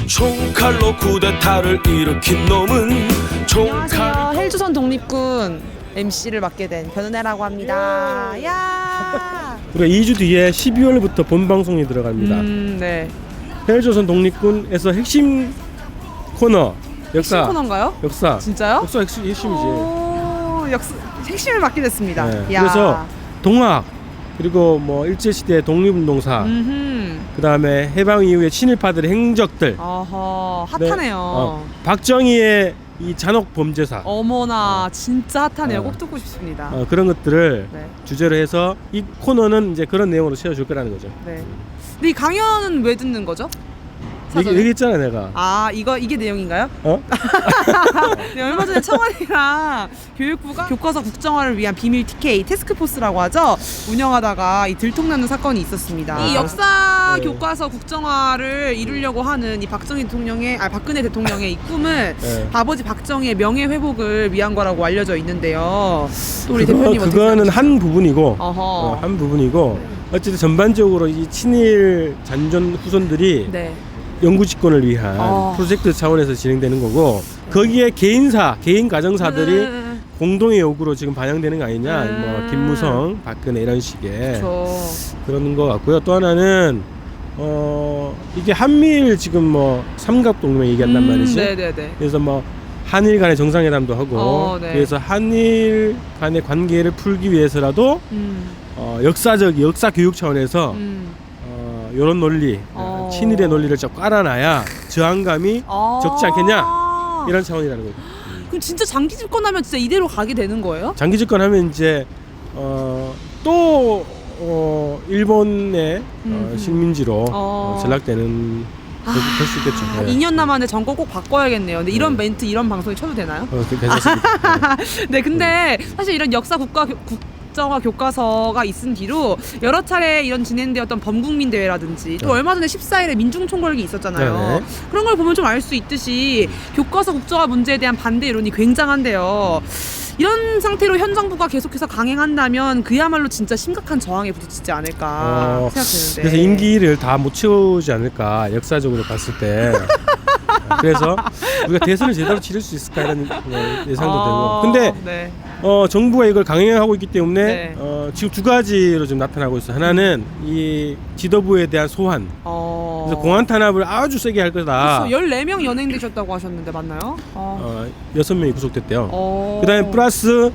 총칼로 쿠데타를 일으킨 놈은 안녕하세요. 헬조선 독립군 MC를 맡게 된 변은혜라고 합니다. 야. 우리가 2주 뒤에 12월부터 본 방송이 들어갑니다. 네. 헬조선 독립군에서 핵심 코너 역사. 핵심 코너인가요? 역사. 진짜요? 역사 핵심이지. 핵심을 맡게 됐습니다. 네. 야. 그래서 동학 그리고 뭐 일제 시대 독립운동사, 그다음에 해방 이후에 친일파들의 행적들. 어허, 네. 핫하네요. 박정희의 이 잔혹 범죄사. 어머나, 진짜 핫하네요. 어. 꼭 듣고 싶습니다. 그런 것들을 네. 주제로 해서 이 코너는 이제 그런 내용으로 채워줄 거라는 거죠. 네. 근데 이 강연은 왜 듣는 거죠? 사전에? 얘기했잖아 내가. 아, 이게 내용인가요? 네, 얼마 전에 청와대랑 교육부가 교과서 국정화를 위한 비밀 TK 테스크포스라고 하죠. 운영하다가 이 들통나는 사건이 있었습니다. 이 역사 네. 교과서 국정화를 이루려고 하는 이 박근혜 대통령의 이 꿈은 네. 아버지 박정희의 명예 회복을 위한 거라고 알려져 있는데요. 또 우리 대표님 어떻게 그거는 생각하세요? 한 부분이고, 어허. 한 부분이고 어쨌든 전반적으로 이 친일 잔존 후손들이 네. 영구 집권을 위한 프로젝트 차원에서 진행되는 거고, 거기에 개인 가정사들이 공동의 요구로 지금 반영되는 거 아니냐. 뭐 김무성, 박근혜 이런 식의 그런 거 같고요. 또 하나는 이게 한미일 지금 뭐 삼각동맹 얘기한단 말이지. 네네네. 그래서 뭐 한일 간의 정상회담도 하고, 네. 그래서 한일 간의 관계를 풀기 위해서라도 역사 교육 차원에서 이런 논리, 친일의 논리를 좀 깔아놔야 저항감이 적지 않겠냐, 이런 차원이라는 거죠. 그럼 진짜 장기 집권하면 진짜 이대로 가게 되는 거예요? 장기 집권하면 이제 또 일본의 식민지로 전락되는 될 수 있겠죠. 네. 2년 남았는데 정권 꼭 바꿔야겠네요. 근데 이런 멘트, 이런 방송에 쳐도 되나요? 괜찮습니다. 네, 근데 사실 이런 역사 국정화 교과서가 있은 뒤로 여러 차례 이런 진행되었던 범국민 대회라든지 또 얼마 전에 14일에 민중총궐기 있었잖아요. 네네. 그런 걸 보면 좀 알 수 있듯이 교과서 국정화 문제에 대한 반대 여론이 굉장한데요. 이런 상태로 현 정부가 계속해서 강행한다면 그야말로 진짜 심각한 저항에 부딪히지 않을까 생각되는데. 그래서 임기를 다 못 채우지 않을까, 역사적으로 봤을 때. 그래서 우리가 대선을 제대로 치를 수 있을까, 이런 예상도 되고. 근데 네. 정부가 이걸 강행하고 있기 때문에 네. 지금 두 가지로 좀 나타나고 있어요. 하나는 이 지도부에 대한 소환. 그래서 공안 탄압을 아주 세게 할 거다. 그렇죠. 14명 연행되셨다고 하셨는데 맞나요? 6명이 구속됐대요. 그다음에 플러스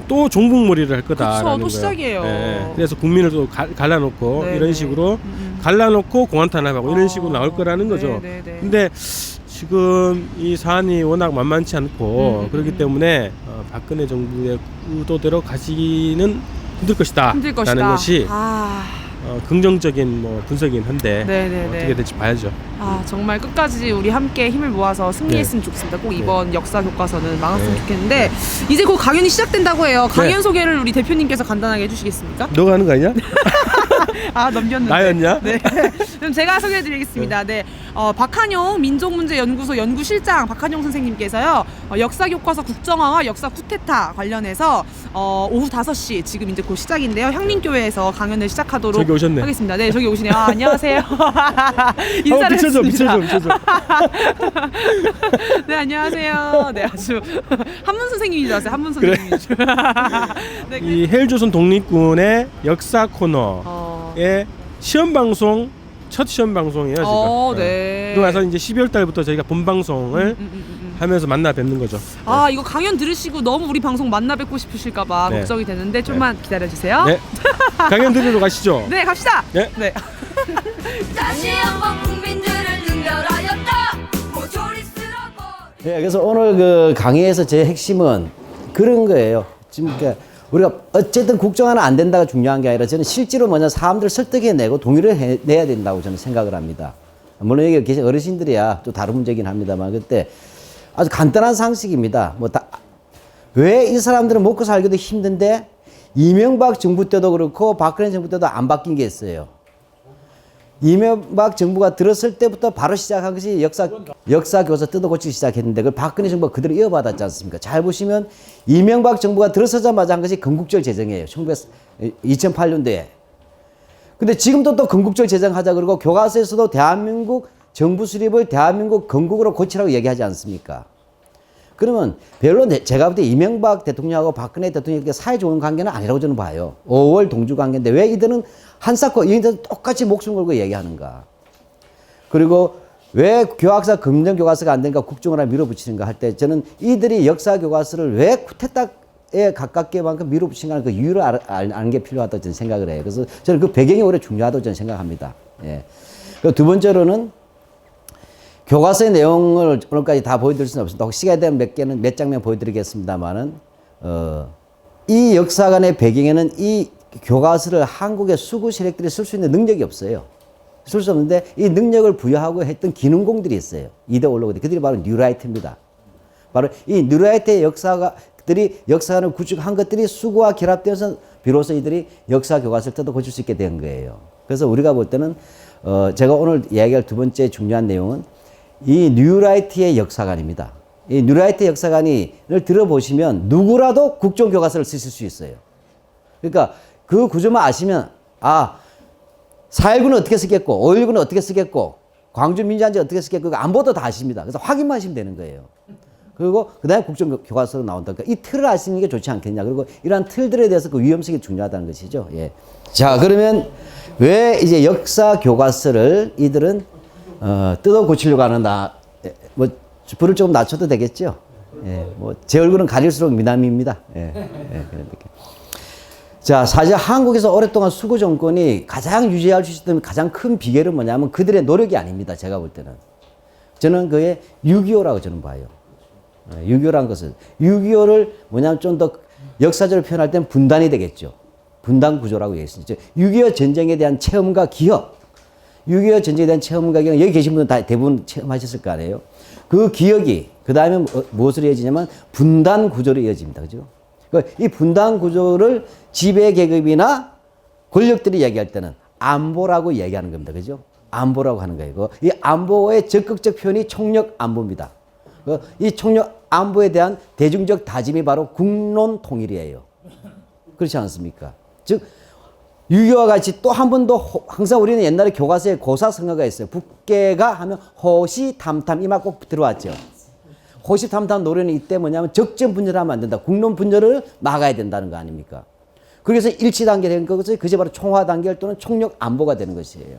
또 종북몰이를 할 거다라는 거예요. 또 시작이에요. 네. 그래서 국민을 또 갈라놓고 네네. 이런 식으로 갈라놓고 공안 탄압하고 이런 식으로 나올 거라는 거죠. 네네네. 근데 지금 이 사안이 워낙 만만치 않고 그렇기 때문에 박근혜 정부의 의도대로 가시기는 힘들 것이다. 라는 것이 긍정적인 뭐 분석이긴 한데 어떻게 될지 봐야죠. 정말 끝까지 우리 함께 힘을 모아서 승리했으면 좋겠습니다. 꼭 이번 역사 교과서는 망했으면 좋겠는데 이제 곧 강연이 시작된다고 해요. 강연 소개를 우리 대표님께서 간단하게 해주시겠습니까? 너가 하는 거 아니야? 넘겼는데. 나였냐? 네. 그럼 제가 소개해드리겠습니다. 네. 박한용 민족문제연구소 연구실장 박한용 선생님께서요. 역사 교과서 국정화와 역사 쿠데타 관련해서 오후 5시 지금 이제 곧 시작인데요. 향림교회에서 강연을 시작하도록 저기 오셨네. 하겠습니다. 네, 저기 오시네요. 안녕하세요. 인사를 비춰줘. 네, 안녕하세요. 네, 아주 한문 선생님인 줄 알았어요. 한문 선생님인 줄. 네, 이 헬조선 독립군의 역사 코너의 시험 방송, 첫 시험 방송이에요 지금. 네. 그러고 나서 이제 12월 달부터 저희가 본 방송을 하면서 만나 뵙는 거죠. 이거 강연 들으시고 너무 우리 방송 만나 뵙고 싶으실까봐 네. 걱정이 되는데 좀만 기다려주세요. 네. 강연 들으러 가시죠. 네, 갑시다. 네. 네. 다시 한번 국민들을 능멸하였다 모조리스라고. 예, 그래서 오늘 그 강의에서 제 핵심은 그런 거예요. 지금 그러니까 우리가 어쨌든 국정화는 안 된다가 중요한 게 아니라 저는 실제로 뭐냐 사람들을 설득해내고 동의를 해내야 된다고 저는 생각을 합니다. 물론 여기 계신 어르신들이야 또 다른 문제긴 합니다만 그때 아주 간단한 상식입니다. 왜 이 사람들은 먹고 살기도 힘든데 이명박 정부 때도 그렇고 박근혜 정부 때도 안 바뀐 게 있어요. 이명박 정부가 들었을 때부터 바로 시작한 것이 역사 교사 뜯어고치기 시작했는데 그걸 박근혜 정부가 그대로 이어받았지 않습니까? 잘 보시면 이명박 정부가 들어서자마자 한 것이 건국절 제정이에요. 2008년도에. 근데 지금도 또 건국절 제정하자 그러고 교과서에서도 대한민국 정부 수립을 대한민국 건국으로 고치라고 얘기하지 않습니까? 그러면 별로 제가 볼 때 이명박 대통령하고 박근혜 대통령에게 사이 좋은 관계는 아니라고 저는 봐요. 5월 동주 관계인데 왜 이들은 한사코 이들은 똑같이 목숨 걸고 얘기하는가? 그리고 왜 교학사 검정 교과서가 안 되니까 국정원에 밀어붙이는가 할 때 저는 이들이 역사 교과서를 왜 쿠데타에 가깝게만큼 밀어붙이는가 그 이유를 아는 게 필요하다고 저는 생각을 해요. 그래서 저는 그 배경이 오히려 중요하다고 저는 생각합니다. 예. 그리고 두 번째로는 교과서의 내용을 오늘까지 다 보여드릴 수는 없습니다. 혹시 시간에 대한 몇 장면 보여드리겠습니다만은, 이 역사관의 배경에는 이 교과서를 한국의 수구 세력들이 쓸 수 있는 능력이 없어요. 쓸 수 없는데 이 능력을 부여하고 했던 기능공들이 있어요. 이데올로그들. 그들이 바로 뉴라이트입니다. 바로 이 뉴라이트의 역사가들이 역사관을 구축한 것들이 수구와 결합되어서 비로소 이들이 역사 교과서를 뜯어 고칠 수 있게 된 거예요. 그래서 우리가 볼 때는, 제가 오늘 이야기할 두 번째 중요한 내용은 이 뉴라이트의 역사관입니다. 이 뉴라이트 역사관을 들어보시면 누구라도 국정교과서를 쓰실 수 있어요. 그러니까 그 구조만 아시면 4.19는 어떻게 쓰겠고 5.19는 어떻게 쓰겠고 광주 민주화인지 어떻게 쓰겠고 안보도 다 아십니다. 그래서 확인만 하시면 되는 거예요. 그리고 그 다음에 국정교과서로 나온다. 그러니까 이 틀을 아시는 게 좋지 않겠냐. 그리고 이러한 틀들에 대해서 그 위험성이 중요하다는 것이죠. 예. 자, 그러면 왜 이제 역사 교과서를 이들은 뜯어 고치려고 하는다. 뭐 불을 조금 낮춰도 되겠죠. 예, 뭐 제 얼굴은 가릴수록 미남입니다. 예, 그런 느낌. 자, 사실 한국에서 오랫동안 수구 정권이 가장 유지할 수 있었던 가장 큰 비결은 뭐냐면 그들의 노력이 아닙니다. 제가 볼 때는 저는 그게 6.25라고 저는 봐요. 6.25라는 것은 6.25를 뭐냐면 좀 더 역사적으로 표현할 때는 분단이 되겠죠. 분단 구조라고 얘기했습니다. 6.25 전쟁에 대한 체험과 기억. 6.25 전쟁에 대한 체험과 기억, 여기 계신 분들 다 대부분 체험하셨을 거 아니에요? 그 기억이, 그 다음에 무엇으로 이어지냐면 분단 구조로 이어집니다. 그죠? 이 분단 구조를 지배 계급이나 권력들이 얘기할 때는 안보라고 얘기하는 겁니다. 그죠? 안보라고 하는 거예요. 이 안보의 적극적 표현이 총력 안보입니다. 이 총력 안보에 대한 대중적 다짐이 바로 국론 통일이에요. 그렇지 않습니까? 즉, 6.25와 같이 또 한 번 더 항상 우리는 옛날에 교과서에 고사성어가 있어요. 북계가 하면 호시탐탐 이 말 꼭 들어왔죠. 호시탐탐 노래는 이때 뭐냐면 적정 분열하면 안 된다. 국론 분열을 막아야 된다는 거 아닙니까? 그래서 일치 단계된 것이 그게 바로 총화 단계 또는 총력 안보가 되는 것이에요.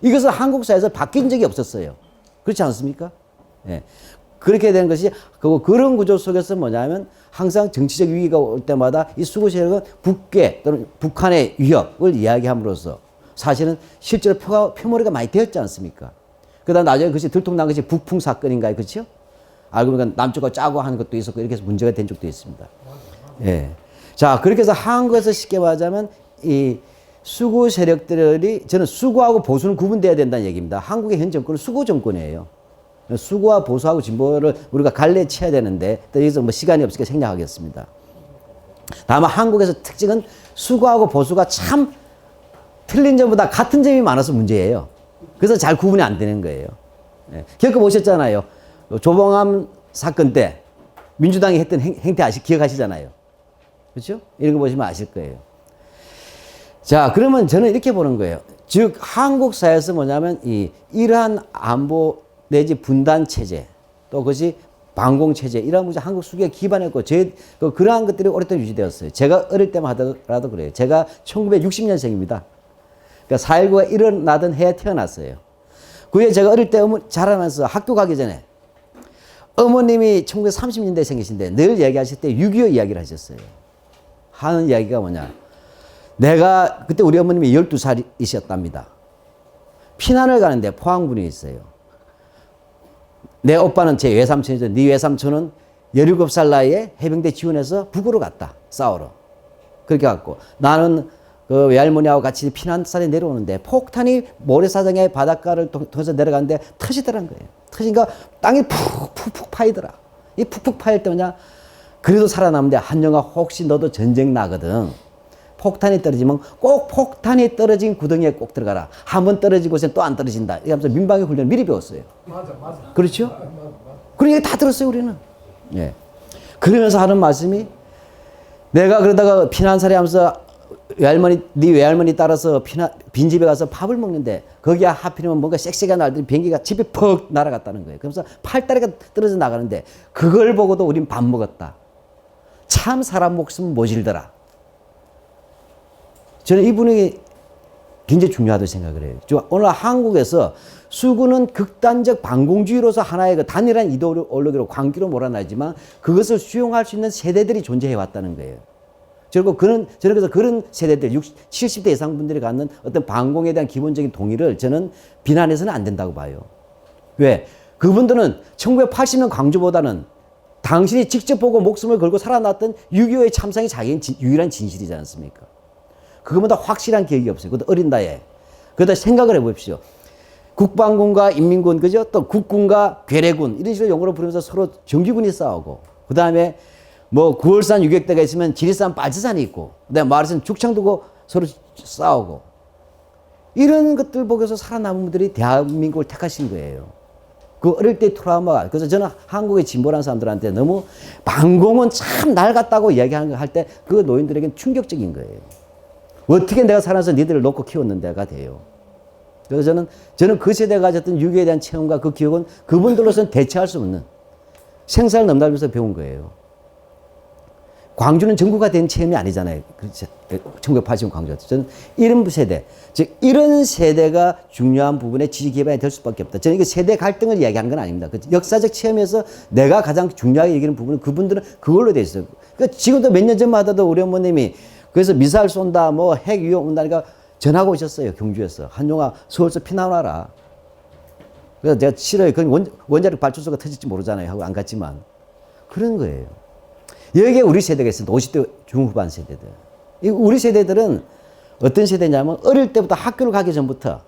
이것은 한국 사회에서 바뀐 적이 없었어요. 그렇지 않습니까? 예. 그렇게 되는 것이 그런 구조 속에서 뭐냐면 항상 정치적 위기가 올 때마다 이 수구 세력은 북괴 또는 북한의 위협을 이야기함으로써 사실은 실제로 표머리가 많이 되었지 않습니까? 그다음 나중에 그것이 들통난 것이 북풍 사건인가요? 그렇죠? 알고 보니까 남쪽과 짜고 하는 것도 있었고 이렇게 해서 문제가 된 적도 있습니다. 예. 자, 그렇게 해서 한국에서 쉽게 말하자면 이 수구 세력들이 저는 수구하고 보수는 구분돼야 된다는 얘기입니다. 한국의 현 정권은 수구 정권이에요. 수구와 보수하고 진보를 우리가 갈래쳐야 되는데 여기서 뭐 시간이 없으니까 생략하겠습니다. 다만 한국에서 특징은 수구하고 보수가 참 틀린 점보다 같은 점이 많아서 문제예요. 그래서 잘 구분이 안 되는 거예요. 예. 겪어보셨잖아요. 조봉암 사건 때 민주당이 했던 행태 기억하시잖아요. 그렇죠? 이런 거 보시면 아실 거예요. 자, 그러면 저는 이렇게 보는 거예요. 즉 한국 사회에서 뭐냐면 이러한 안보 내지 분단 체제 또 그것이 반공 체제 이런 문제 한국 수교에 기반했고 그러한 것들이 오랫동안 유지되었어요. 제가 어릴 때만 하더라도 그래요. 제가 1960년생입니다. 그러니까 4.19가 일어나던 해에 태어났어요. 그에 제가 어릴 때 자라면서 학교 가기 전에 어머님이 1930년대에 생기신데 늘 얘기하실 때 6.25 이야기를 하셨어요. 하는 이야기가 뭐냐. 내가 그때 우리 어머님이 12살이셨답니다. 피난을 가는데 포항군이 있어요. 내 오빠는 제 외삼촌이죠. 네 외삼촌은 17살 나이에 해병대 지원해서 북으로 갔다. 싸우러. 그렇게 갔고 나는 그 외할머니하고 같이 피난산에 내려오는데 폭탄이 모래사장의 바닷가를 통해서 내려가는데 터지더란 거예요. 터지니까 땅이 푹푹 파이더라. 이 푹푹 파일 때 뭐냐. 그래도 살아남는데 한영아 혹시 너도 전쟁 나거든. 폭탄이 떨어지면 꼭 폭탄이 떨어진 구덩이에 꼭 들어가라. 한번 떨어지고서 또 안 떨어진다. 이러면서 민방위 훈련을 미리 배웠어요. 맞아. 그렇죠? 그런 얘기 다 들었어요, 우리는. 예. 그러면서 하는 말씀이 내가 그러다가 피난살이 하면서 네 외할머니 따라서 빈집에 가서 밥을 먹는데 거기에 하필이면 뭔가 섹시한 날들이 비행기가 집에 퍽 날아갔다는 거예요. 그러면서 팔다리가 떨어져 나가는데 그걸 보고도 우린 밥 먹었다. 참 사람 목숨은 모질더라. 저는 이 분위기 굉장히 중요하다고 생각을 해요. 오늘 한국에서 수구는 극단적 반공주의로서 하나의 그 단일한 이데올로기로 광기로 몰아나지만 그것을 수용할 수 있는 세대들이 존재해 왔다는 거예요. 저는 그래서 그런 세대들, 70대 이상 분들이 갖는 어떤 반공에 대한 기본적인 동의를 저는 비난해서는 안 된다고 봐요. 왜? 그분들은 1980년 광주보다는 당신이 직접 보고 목숨을 걸고 살아났던 6.25의 참상이 자기의 유일한 진실이지 않습니까? 그거보다 확실한 기억이 없어요. 그것도 어린 나이에. 그러다 생각을 해보십시오. 국방군과 인민군, 그죠? 또 국군과 괴뢰군, 이런 식으로 용어로 부르면서 서로 정규군이 싸우고, 그 다음에 뭐 9월산 유격대가 있으면 지리산 빨치산이 있고, 그 다음에 마을에서는 죽창 두고 서로 싸우고, 이런 것들 보고서 살아남은 분들이 대한민국을 택하신 거예요. 그 어릴 때 트라우마가. 그래서 저는 한국의 진보라는 사람들한테 너무 반공은 참 낡았다고 이야기하는 거 할 때 그 노인들에겐 충격적인 거예요. 어떻게 내가 살아서 니들을 놓고 키웠는데가 돼요. 그래서 저는 그 세대가 가졌던 유교에 대한 체험과 그 기억은 그분들로서는 대체할 수 없는 생사를 넘나들면서 배운 거예요. 광주는 전구가 된 체험이 아니잖아요. 1980년 광주였죠. 저는 이런 세대, 즉 이런 세대가 중요한 부분에 지지 기반이 될 수밖에 없다. 저는 이게 세대 갈등을 이야기하는 건 아닙니다. 역사적 체험에서 내가 가장 중요하게 얘기하는 부분은 그분들은 그걸로 돼 있어요. 그러니까 지금도 몇 년 전마다도 우리 어머님이 그래서 미사일 쏜다, 뭐 핵 위협 온다니까 전화가 오셨어요. 경주에서. 한용아, 서울서 피나와라. 그래서 제가 싫어요. 그건 원자력 발전소가 터질지 모르잖아요. 하고 안 갔지만. 그런 거예요. 여기에 우리 세대가 있습니다. 50대 중후반 세대들. 우리 세대들은 어떤 세대냐면 어릴 때부터 학교를 가기 전부터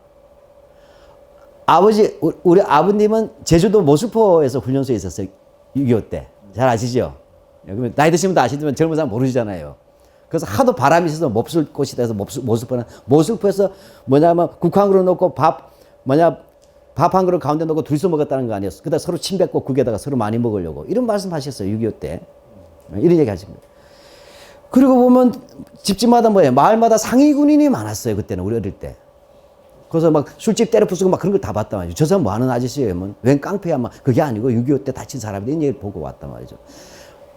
우리 아버님은 제주도 모슬포에서 훈련소에 있었어요. 6.25 때. 잘 아시죠? 그러면 나이 드신 분도 아시지만 젊은 사람 모르시잖아요. 그래서 하도 바람이 있어서 몹쓸 곳이 돼서 모슬포에서 뭐냐면 국화그릇 놓고 밥 한 그릇 가운데 놓고 둘이서 먹었다는 거 아니었어. 그다가 서로 침 뱉고 국에다가 서로 많이 먹으려고. 이런 말씀 하셨어요. 6.25 때. 이런 얘기 하십니다. 그리고 보면 집집마다 뭐예요? 마을마다 상위 군인이 많았어요. 그때는 우리 어릴 때. 그래서 막 술집 때려 부수고 막 그런 걸 다 봤단 말이죠. 저 사람 뭐 하는 아저씨예요? 뭐 웬 깡패야? 막 그게 아니고 6.25 때 다친 사람이 이런 얘기를 보고 왔단 말이죠.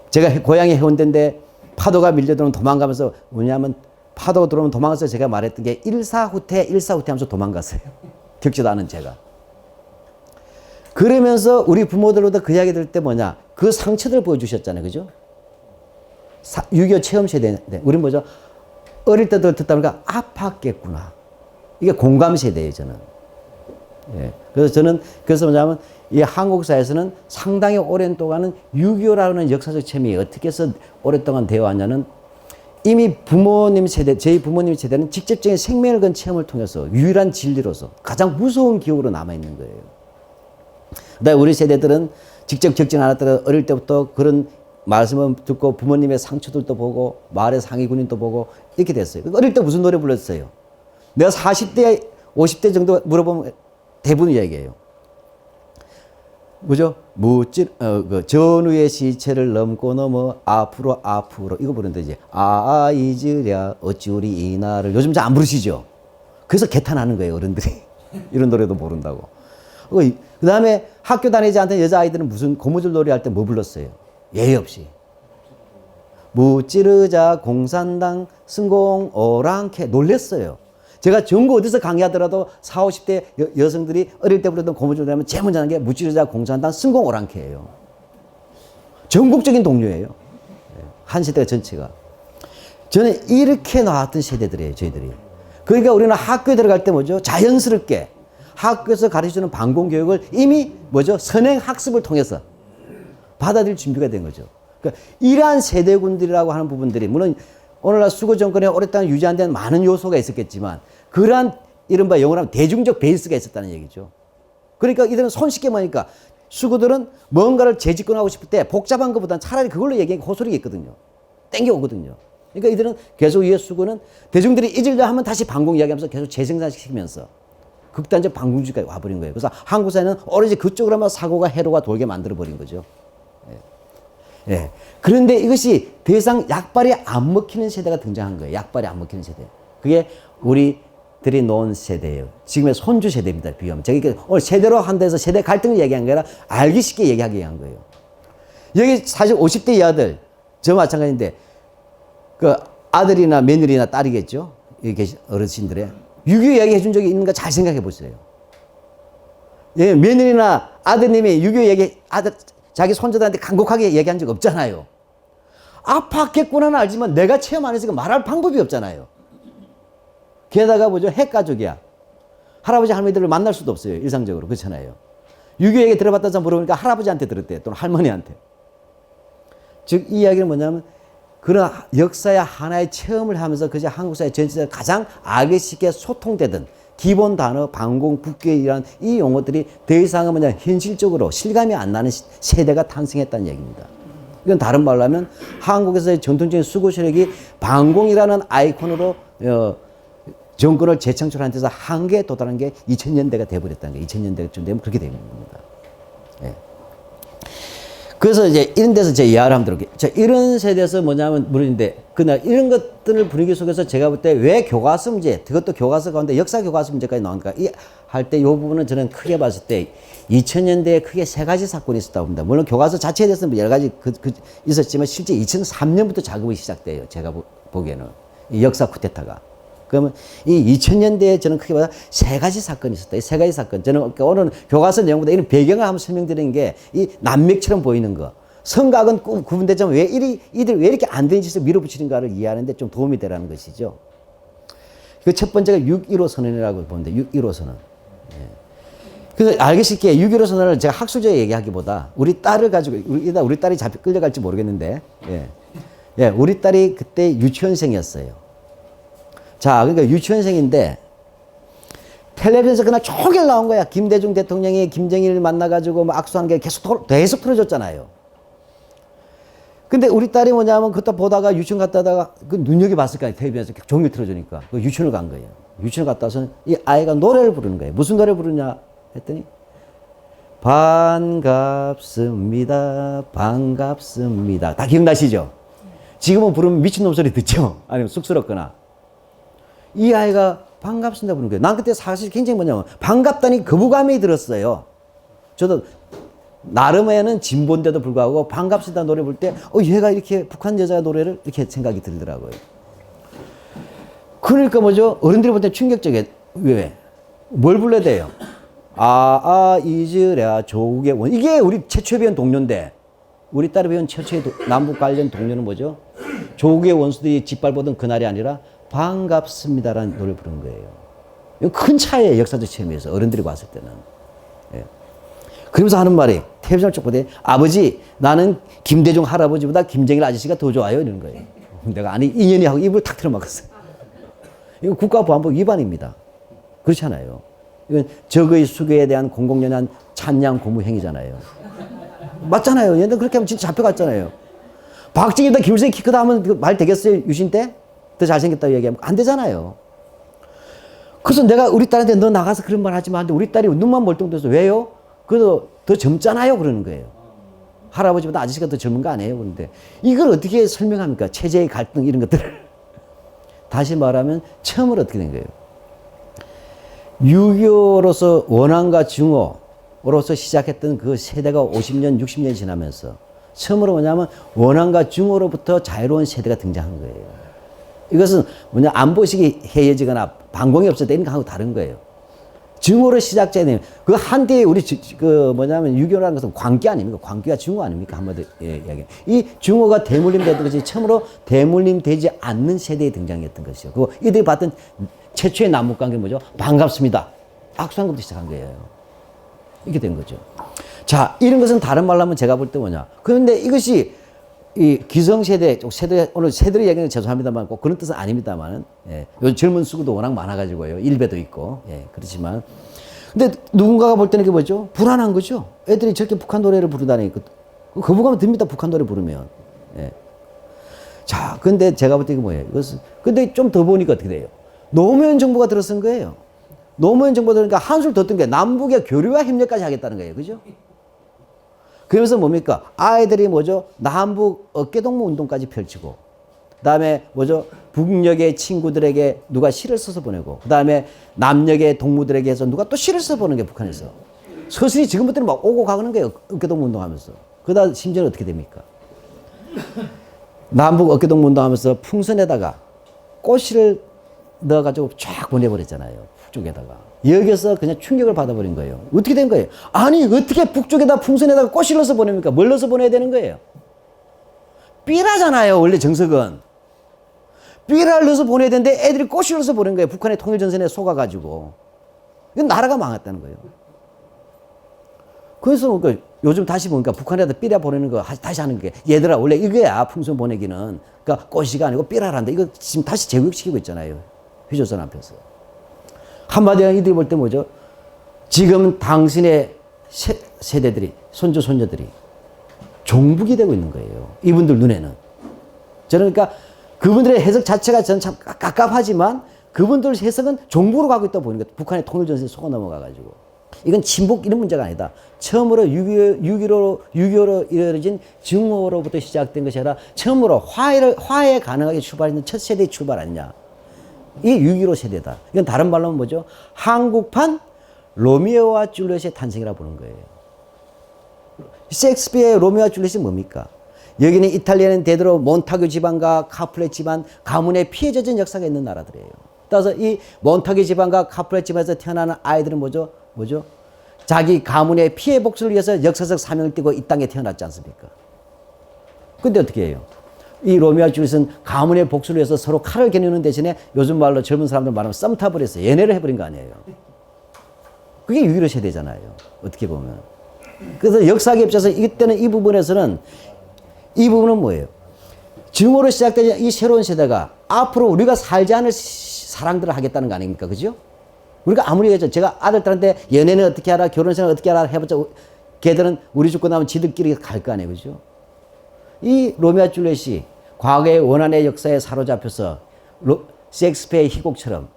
제가 고향이 해운대인데 파도가 밀려들어오면 도망가면서 뭐냐면 파도가 들어오면 도망가서 제가 말했던 게 일사후퇴 하면서 도망갔어요. 겪지도 않은 제가. 그러면서 우리 부모들로도 그 이야기 들을 때 뭐냐. 그 상처들 보여주셨잖아요. 그죠? 6.25 체험 세대인데 우리는 뭐죠? 어릴 때도 듣다 보니까 아팠겠구나. 이게 공감 세대예요. 저는. 예. 그래서 뭐냐면 이 한국 사회에서는 상당히 오랜 동안은 6.25라는 역사적 체험이 어떻게 해서 오랫동안 되어 왔냐는 이미 부모님 세대, 저희 부모님 세대는 직접적인 생명을 건 체험을 통해서 유일한 진리로서 가장 무서운 기억으로 남아있는 거예요. 그다음에 우리 세대들은 직접 겪진 않았다가 어릴 때부터 그런 말씀을 듣고 부모님의 상처들도 보고 마을의 상위 군인도 보고 이렇게 됐어요. 어릴 때 무슨 노래 불렀어요? 내가 40대, 50대 정도 물어보면 대부분 이야기예요. 뭐죠? 전우의 시체를 넘어 앞으로 이거 부르는데 이제 잊으랴 어찌 우리 이날을 요즘 잘 안 부르시죠? 그래서 개탄하는 거예요 어른들이. 이런 노래도 모른다고. 그 다음에 학교 다니지 않던 여자아이들은 무슨 고무줄 놀이 할 때 뭐 불렀어요? 예의 없이 무찌르자 공산당 승공 오랑캐 놀랬어요. 제가 전국 어디서 강의하더라도 40, 50대 여성들이 어릴 때 부르던 고무줄 하면 제일 먼저 하는 게 무찌르자 공산당 승공 오랑캐예요. 전국적인 동료예요. 한 세대가 전체가. 저는 이렇게 나왔던 세대들이에요. 저희들이. 그러니까 우리는 학교에 들어갈 때 뭐죠? 자연스럽게 학교에서 가르쳐주는 반공교육을 이미 뭐죠? 선행학습을 통해서 받아들일 준비가 된 거죠. 그러니까 이러한 세대군들이라고 하는 부분들이 물론 오늘날 수구 정권에 오랫동안 유지 안 된 많은 요소가 있었겠지만 그러한 이른바 영어로 하면 대중적 베이스가 있었다는 얘기죠. 그러니까 이들은 손쉽게 뭐니까 수구들은 뭔가를 재집권하고 싶을 때 복잡한 것보다는 차라리 그걸로 얘기하기 호소리가 있거든요. 땡겨오거든요. 그러니까 이들은 계속 이 수구는 대중들이 잊으려 하면 다시 반공 이야기하면서 계속 재생산시키면서 극단적 반공주의까지 와버린 거예요. 그래서 한국 사회는 오로지 그쪽으로만 사고가 해로가 돌게 만들어버린 거죠. 예. 그런데 이것이 더 이상 약발이 안 먹히는 세대가 등장한 거예요. 약발이 안 먹히는 세대. 그게 우리들이 놓은 세대예요. 지금의 손주 세대입니다. 비교하면. 제가 오늘 세대로 한다해서 세대 갈등을 얘기한 게 아니라 알기 쉽게 얘기하게 한 거예요. 여기 사실 50대 이하들, 저 마찬가지인데, 그 아들이나 며느리나 딸이겠죠? 여기 계신 어르신들의. 6.25 얘기 해준 적이 있는가 잘 생각해 보세요. 예, 며느리나 아드님이 6.25 얘기, 자기 손자들한테 간곡하게 얘기한 적 없잖아요. 아팠겠구나는 알지만 내가 체험 안 했으니까 말할 방법이 없잖아요. 게다가 뭐죠? 핵가족이야. 할아버지 할머니들을 만날 수도 없어요. 일상적으로. 그렇잖아요. 6.25 얘기 들어봤다 해서 물어보니까 할아버지한테 들었대요. 또는 할머니한테. 즉, 이 이야기는 뭐냐면 그런 역사의 하나의 체험을 하면서 그저 한국 사회 전체에서 가장 알기 쉽게 소통되던 기본 단어, 방공, 국교이라는 이 용어들이 더 이상은 뭐냐 현실적으로 실감이 안 나는 세대가 탄생했다는 얘기입니다. 이건 다른 말로 하면 한국에서의 전통적인 수고 세력이 방공이라는 아이콘으로 정권을 재창출한 데서 한계에 도달한 게 2000년대가 돼버렸다는 거예요. 2000년대쯤 되면 그렇게 되는 겁니다. 예. 그래서 이제 이런 데서 제 이야기를 한번 들어볼게요. 자, 이런 세대에서 뭐냐면 물론인데, 그날 이런 것들을 분위기 속에서 제가 볼 때 왜 교과서 문제, 그것도 교과서 가운데 역사 교과서 문제까지 나오니까 할 때 이 부분은 저는 크게 봤을 때 2000년대에 크게 세 가지 사건이 있었다고 봅니다. 물론 교과서 자체에 대해서는 여러 가지 있었지만 실제 2003년부터 작업이 시작돼요. 제가 보기에는. 이 역사 쿠데타가. 그러면 이 2000년대에 저는 크게 봐서 세 가지 사건이 있었다. 이 세 가지 사건. 저는 그러니까 오늘 교과서 내용보다 이런 배경을 한번 설명드리는 게 이 난맥처럼 보이는 거. 성각은 구분되지만 왜 이들 왜 이렇게 안 되는 짓을 밀어붙이는가를 이해하는데 좀 도움이 되라는 것이죠. 그 첫 번째가 6.15 선언이라고 보는데 6.15 선언. 예. 그래서 알기 쉽게 6.15 선언을 제가 학술적으로 얘기하기보다 우리 딸을 가지고 우리 딸이 끌려갈지 모르겠는데 예, 우리 딸이 그때 유치원생이었어요. 자, 그러니까 유치원생인데 텔레비전에서 그날 종일 나온 거야. 김대중 대통령이 김정일을 만나가지고 뭐 악수한 게 계속 틀어줬잖아요. 근데 우리 딸이 뭐냐면 그때 보다가 유치원 갔다 하다가 그 눈여겨봤을 거야. 텔레비전에서 종일 틀어주니까. 그 유치원을 간 거예요. 유치원 갔다 와서 이 아이가 노래를 부르는 거예요. 무슨 노래 부르냐 했더니 반갑습니다. 반갑습니다. 다 기억나시죠? 지금은 부르면 미친놈 소리 듣죠? 아니면 쑥스럽거나. 이 아이가 반갑습니다 부르는 거예요. 난 그때 사실 굉장히 뭐냐면 반갑다니 거부감이 들었어요. 저도 나름에는 진보인데도 불구하고 반갑습니다 노래 부를 때 얘가 이렇게 북한 여자 노래를 이렇게 생각이 들더라고요. 그러니까 뭐죠? 어른들이 볼 때 충격적이에요. 왜? 뭘 불러야 돼요? 이즈랴 조국의 원. 이게 우리 최초에 배운 동료인데 우리 딸이 배운 최초의 남북 관련 동료는 뭐죠? 조국의 원수들이 짓밟보던 그날이 아니라 반갑습니다라는 노래를 부른 거예요. 이건 큰 차이예요. 역사적 체험에서 어른들이 봤을 때는. 예. 그러면서 하는 말이 텔레비전을 쭉 보더니 아버지 나는 김대중 할아버지보다 김정일 아저씨가 더 좋아요 이러는 거예요. 내가 아니 인연이 하고 입을 탁 틀어막았어요. 이건 국가보안법 위반입니다. 그렇지 않아요. 이건 적의 수교에 대한 공공연한 찬양 고무 행위잖아요. 맞잖아요. 얘들 그렇게 하면 진짜 잡혀갔잖아요. 박정희보다 김일성이 키 크다 하면 말 되겠어요? 유신 때? 더 잘생겼다고 얘기하면 안 되잖아요. 그래서 내가 우리 딸한테 너 나가서 그런 말 하지 마. 근데 우리 딸이 눈만 멀뚱해서 왜요? 그래도 더 젊잖아요. 그러는 거예요. 할아버지보다 아저씨가 더 젊은 거 아니에요? 그런데 이걸 어떻게 설명합니까? 체제의 갈등 이런 것들을. 다시 말하면 처음으로 어떻게 된 거예요? 유교로서 원한과 증오로서 시작했던 그 세대가 50년, 60년이 지나면서 처음으로 뭐냐면 원한과 증오로부터 자유로운 세대가 등장한 거예요. 이것은 뭐냐 안보식이 해이해지거나 반공이 없을 때 이런 거하고 다른 거예요. 증오로 시작되는 그 한때에 우리 그 뭐냐면 유교라는 것은 광기 아닙니까? 광기가 증오 아닙니까? 한마디 이야기. 이 증오가 대물림되던 것이 처음으로 대물림되지 않는 세대에 등장했던 것이요. 그리고 이들이 봤던 최초의 남북관계는 뭐죠? 반갑습니다. 악수한 것부터 시작한 거예요. 이렇게 된 거죠. 자, 이런 것은 다른 말로 하면 제가 볼 때 뭐냐? 그런데 이것이 이 기성세대, 오늘 세대를 얘기하는 게 죄송합니다만 꼭 그런 뜻은 아닙니다만, 예. 요즘 젊은 수구도 워낙 많아가지고요. 일배도 있고, 예. 그렇지만. 근데 누군가가 볼 때는 이게 뭐죠? 불안한 거죠? 애들이 저렇게 북한 노래를 부르다니. 거부감이 듭니다. 북한 노래 부르면. 예. 자, 근데 제가 볼 때 이게 뭐예요? 이것은, 근데 좀 더 보니까 어떻게 돼요? 노무현 정부가 들어선 거예요. 노무현 정부가 들으니까 한술 더 뜬 게 남북의 교류와 협력까지 하겠다는 거예요. 그죠? 그러면서 뭡니까? 아이들이 뭐죠? 남북 어깨동무 운동까지 펼치고, 그 다음에 뭐죠? 북녘의 친구들에게 누가 시를 써서 보내고, 그 다음에 남녘의 동무들에게 해서 누가 또 시를 써서 보는 게 북한에서. 서슬이 지금부터는 막 오고 가는 거예요. 어깨동무 운동하면서. 그러다 심지어는 어떻게 됩니까? 남북 어깨동무 운동하면서 풍선에다가 꽃씨를 넣어가지고 쫙 보내버렸잖아요. 북쪽에다가. 여기서 그냥 충격을 받아버린 거예요. 어떻게 된 거예요? 아니, 어떻게 북쪽에다 풍선에다가 꽃을 넣어서 보냅니까? 뭘 넣어서 보내야 되는 거예요? 삐라잖아요, 원래 정석은. 삐라를 넣어서 보내야 되는데 애들이 꽃을 넣어서 보낸 거예요. 북한의 통일전선에 속아가지고. 이건 나라가 망했다는 거예요. 그래서 그러니까 요즘 다시 보니까 북한에다 삐라 보내는 거 다시 하는 게, 얘들아, 원래 이거야, 풍선 보내기는. 그러니까 꽃이가 아니고 삐라란다. 이거 지금 다시 재교육시키고 있잖아요. 휴조선 앞에서. 한마디로 이들이 볼 때 뭐죠? 지금 당신의 세대들이, 손주, 손녀들이 종북이 되고 있는 거예요. 이분들 눈에는. 저는 그러니까 그분들의 해석 자체가 저는 참 깝깝하지만 그분들 해석은 종북으로 가고 있다고 보니까 북한의 통일전선에 속아 넘어가가지고. 이건 친북 이런 문제가 아니다. 처음으로 6.15로 이루어진 증오로부터 시작된 것이 아니라 처음으로 화해 가능하게 출발했는 첫 세대의 출발 아니냐. 이 6.15 세대다. 이건 다른 말로 하면 뭐죠? 한국판 로미오와 줄리엣의 탄생이라고 보는 거예요. 셰익스피어의 로미오와 줄리엣이 뭡니까? 여기는 이탈리아는 대대로 몬타규 집안과 카프레 집안 가문의 피해 젖은 역사가 있는 나라들이에요. 따라서 이 몬타규 집안과 카프레 집안에서 태어나는 아이들은 뭐죠? 자기 가문의 피해 복수를 위해서 역사적 사명을 띠고 이 땅에 태어났지 않습니까? 근데 어떻게 해요? 이 로미오와 줄리엣은 가문의 복수를 위해서 서로 칼을 겨누는 대신에 요즘 말로 젊은 사람들 말하면 썸 타버렸어요. 연애를 해버린 거 아니에요. 그게 6.15 세대잖아요. 어떻게 보면. 그래서 역사에 입장에서 이때는 이 부분에서는 이 부분은 뭐예요? 증오로 시작된 이 새로운 세대가 앞으로 우리가 살지 않을 사랑들을 하겠다는 거 아닙니까? 그죠? 우리가 아무리 얘기했죠. 제가 아들들한테 연애는 어떻게 하라, 결혼생활 어떻게 하라 해봤자 걔들은 우리 죽고 나면 지들끼리 갈 거 아니에요. 그죠? 이 로미오와 줄리엣이 과거의 원한의 역사에 사로잡혀서 셰익스피어의 희곡처럼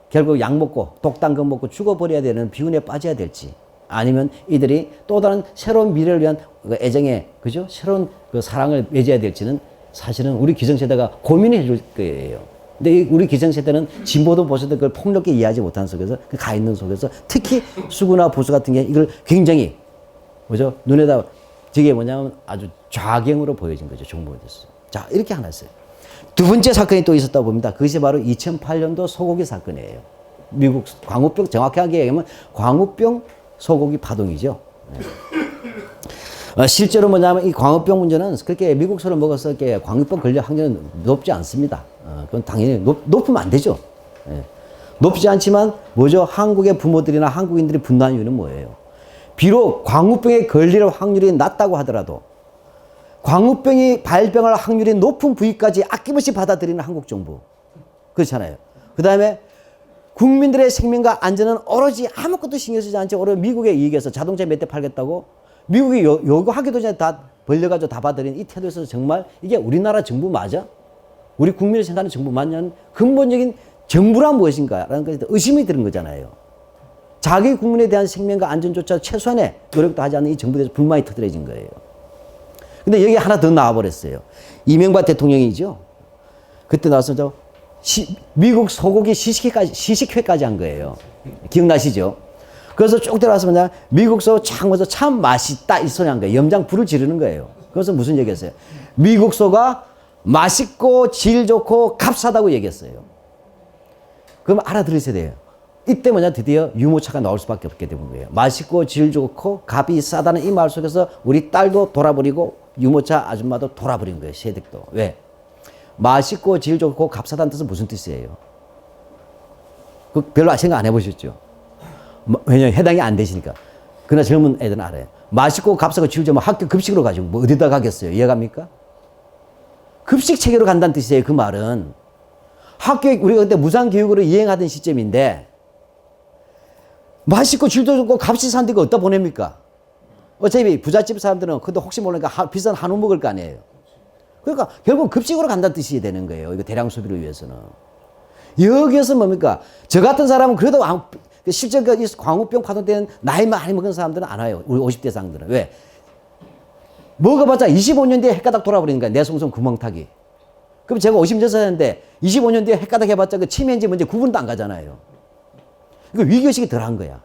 결국 약 먹고 독단금 먹고 죽어버려야 되는 비운에 빠져야 될지, 아니면 이들이 또 다른 새로운 미래를 위한 애정에, 그죠? 새로운 그 사랑을 맺어야 될지는 사실은 우리 기성세대가 고민해 줄 거예요. 근데 우리 기성세대는 진보도 보수도 그걸 폭넓게 이해하지 못하는 속에서, 가 있는 속에서 특히 수구나 보수 같은 게 이걸 굉장히, 뭐죠? 눈에다, 저게 뭐냐면 아주 좌경으로 보여진 거죠. 정보에 대해서. 자, 이렇게 하나 있어요. 두 번째 사건이 또 있었다고 봅니다. 그것이 바로 2008년도 소고기 사건이에요. 미국 광우병, 정확하게 얘기하면 광우병 소고기 파동이죠. 네. 실제로 뭐냐면 이 광우병 문제는 그렇게 미국 소를 먹어서 이렇게 광우병 걸릴 확률은 높지 않습니다. 그건 당연히 높으면 안 되죠. 네. 높지 않지만 뭐죠? 한국의 부모들이나 한국인들이 분노한 이유는 뭐예요? 비록 광우병에 걸릴 확률이 낮다고 하더라도 광우병이 발병할 확률이 높은 부위까지 아낌없이 받아들이는 한국 정부. 그렇잖아요. 그 다음에 국민들의 생명과 안전은 오로지 아무것도 신경 쓰지 않지, 오로지 미국의 이익에서 자동차 몇 대 팔겠다고 미국이 요구하기도 전에 다 벌려가지고 다 받아들인 이 태도에서 정말 이게 우리나라 정부 맞아? 우리 국민을 생각하는 정부 맞냐는 근본적인 정부란 무엇인가? 라는 것에 의심이 드는 거잖아요. 자기 국민에 대한 생명과 안전조차 최소한의 노력도 하지 않는 이 정부에 대해서 불만이 터뜨려진 거예요. 근데 여기 하나 더 나와버렸어요. 이명박 대통령이죠. 그때 나와서 미국 소고기 시식회까지 한 거예요. 기억나시죠? 그래서 쭉 들어와서 뭐냐, 미국 소 창에서 참 맛있다 이 소리 한 거예요. 염장 불을 지르는 거예요. 그래서 무슨 얘기했어요? 미국 소가 맛있고 질 좋고 값싸다고 얘기했어요. 그럼 알아들으셔야 돼요. 이때 뭐냐, 드디어 유모차가 나올 수밖에 없게 된 거예요. 맛있고 질 좋고 값이 싸다는 이 말 속에서 우리 딸도 돌아버리고 유모차 아줌마도 돌아버린 거예요. 세댁도. 왜? 맛있고 질 좋고 값싸다는 뜻은 무슨 뜻이에요? 그 별로 생각 안 해보셨죠? 왜냐면 해당이 안 되시니까. 그러나 젊은 애들은 알아요. 맛있고 값싸고 질 좋으면 학교 급식으로 가지고 뭐 어디다 가겠어요? 이해갑니까? 급식 체계로 간다는 뜻이에요. 그 말은. 학교에 우리가 그때 무상교육으로 이행하던 시점인데 맛있고 질도 좋고 값이 싼 데가 어디다 보냅니까? 어차피 부잣집 사람들은 근데 혹시 모르니까 비싼 한우 먹을 거 아니에요. 그러니까 결국 급식으로 간다는 뜻이 되는 거예요. 이거 대량 소비를 위해서는. 여기에서 뭡니까? 저 같은 사람은 그래도 실제 그 광우병 파동 때는 나이 많이 먹은 사람들은 안 와요. 우리 50대 사람들은. 왜? 먹어봤자 25년 뒤에 헷가닥 돌아버리는 거야. 내성성 구멍타기. 그럼 제가 56살인데 25년 뒤에 헷가닥 해봤자 그 치매인지 뭔지 구분도 안 가잖아요. 이거 위기의식이 덜한 거야.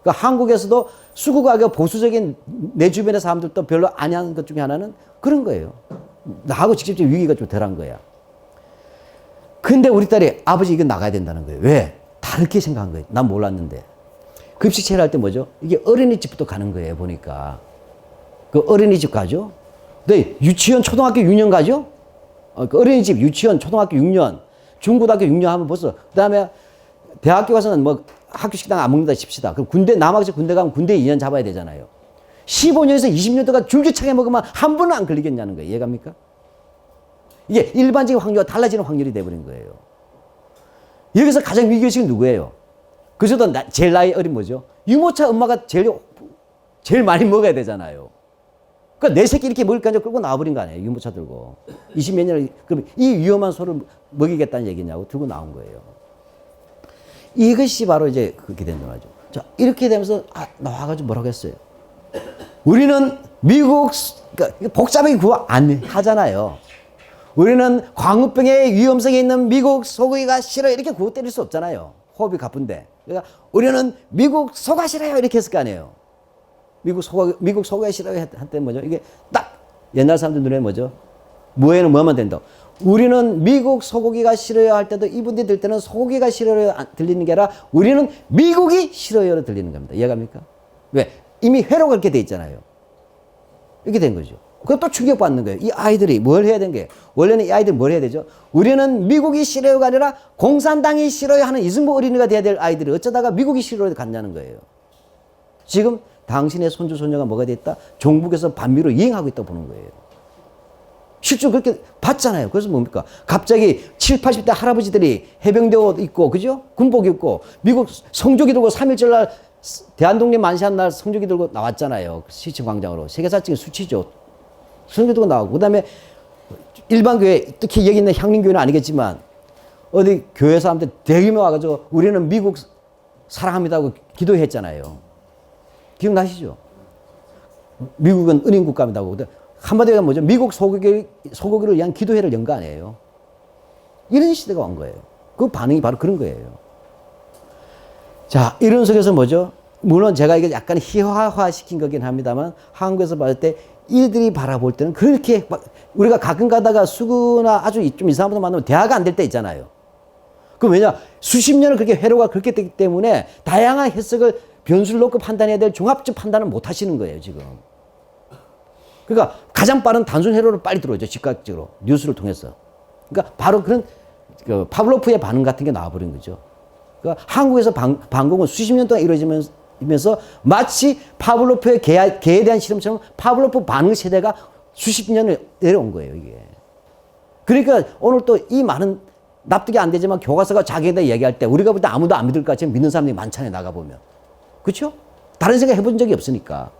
그러니까 한국에서도 수구가게 보수적인 내 주변의 사람들도 별로 안 하는 것 중에 하나는 그런 거예요. 나하고 직접적인 위기가 좀 덜한 거야. 근데 우리 딸이 아버지 이거 나가야 된다는 거예요. 왜? 다르게 생각한 거예요. 난 몰랐는데. 급식체를 할 때 뭐죠? 이게 어린이집부터 가는 거예요. 보니까. 그 어린이집 가죠? 네, 유치원, 초등학교 6년 가죠? 그 어린이집, 유치원, 초등학교 6년, 중고등학교 6년 하면 벌써, 그 다음에 대학교 가서는 뭐 학교 식당 안 먹는다 칩시다. 그럼 군대, 남학생 군대 가면 군대 2년 잡아야 되잖아요. 15년에서 20년 동안 줄기차게 먹으면 한 번은 안 걸리겠냐는 거예요. 이해갑니까? 이게 일반적인 확률과 달라지는 확률이 돼버린 거예요. 여기서 가장 위기의식은 누구예요? 그저도 제일 나이 어린 뭐죠? 유모차 엄마가 제일 많이 먹어야 되잖아요. 그러니까 내 새끼 이렇게 먹을까 하고 끌고 나와버린 거 아니에요. 유모차 들고. 20몇 년을, 그럼 이 위험한 소를 먹이겠다는 얘기냐고 들고 나온 거예요. 이것이 바로 이제 그렇게 된단 말이죠. 자, 이렇게 되면서, 나와가지고 뭐라고 했어요? 우리는 미국, 그러니까 복잡하게 구호 안 하잖아요. 우리는 광우병의 위험성이 있는 미국 소고기가 싫어요. 이렇게 구호 때릴 수 없잖아요. 호흡이 가쁜데. 그러니까 우리는 미국 소가 싫어요. 이렇게 했을 거 아니에요. 미국 소고기가 싫어요. 할 때 뭐죠? 이게 딱 옛날 사람들 눈에 뭐죠? 뭐에는 뭐만 된다. 우리는 미국 소고기가 싫어요 할 때도 이분들이 들 때는 소고기가 싫어요 들리는 게 아니라 우리는 미국이 싫어요로 들리는 겁니다. 이해갑니까? 왜? 이미 회로가 그렇게 돼 있잖아요. 이렇게 된 거죠. 그것도 충격받는 거예요. 이 아이들이 뭘 해야 되는 게 원래는 이 아이들이 뭘 해야 되죠? 우리는 미국이 싫어요가 아니라 공산당이 싫어요 하는 이승복 어린이가 돼야 될 아이들이 어쩌다가 미국이 싫어요 갔냐는 거예요. 지금 당신의 손주 손녀가 뭐가 됐다? 종북에서 반미로 이행하고 있다고 보는 거예요. 실제로 그렇게 봤잖아요. 그래서 뭡니까? 갑자기 70, 80대 할아버지들이 해병대 입고, 그죠? 군복 입고, 미국 성조기 들고 3.1절 날 대한독립 만시한 날 성조기 들고 나왔잖아요. 시청 광장으로. 세계사적인 수치죠. 성조기 들고 나오고. 그 다음에 일반 교회, 특히 여기 있는 향림교회는 아니겠지만, 어디 교회 사람들 대규모 와가지고 우리는 미국 사랑합니다고 기도했잖아요. 기억나시죠? 미국은 은인 국가입니다고. 한마디로 뭐죠? 미국 소고기를 위한 기도회를 연 거 아니에요. 이런 시대가 온 거예요. 그 반응이 바로 그런 거예요. 자, 이런 속에서 뭐죠? 물론 제가 이게 약간 희화화시킨 거긴 합니다만 한국에서 봤을 때 이들이 바라볼 때는 그렇게 막 우리가 가끔 가다가 수구나 아주 좀 이상한 분들 만나면 대화가 안 될 때 있잖아요. 그 왜냐? 수십 년을 그렇게 회로가 그렇게 되기 때문에 다양한 해석을 변수를 놓고 판단해야 될 종합적 판단을 못 하시는 거예요, 지금. 그러니까 가장 빠른 단순 회로를 빨리 들어오죠, 즉각적으로. 뉴스를 통해서. 그러니까 바로 그런 그 파블로프의 반응 같은 게 나와버린 거죠. 그러니까 한국에서 방공은 수십 년 동안 이루어지면서 마치 파블로프의 개에 대한 실험처럼 파블로프 반응 세대가 수십 년을 내려온 거예요, 이게. 그러니까 오늘 또 이 많은 납득이 안 되지만 교과서가 자기에 대해 얘기할 때 우리가 볼 때 아무도 안 믿을 것 같지만 믿는 사람들이 많잖아요, 나가보면. 그렇죠? 다른 생각 해본 적이 없으니까.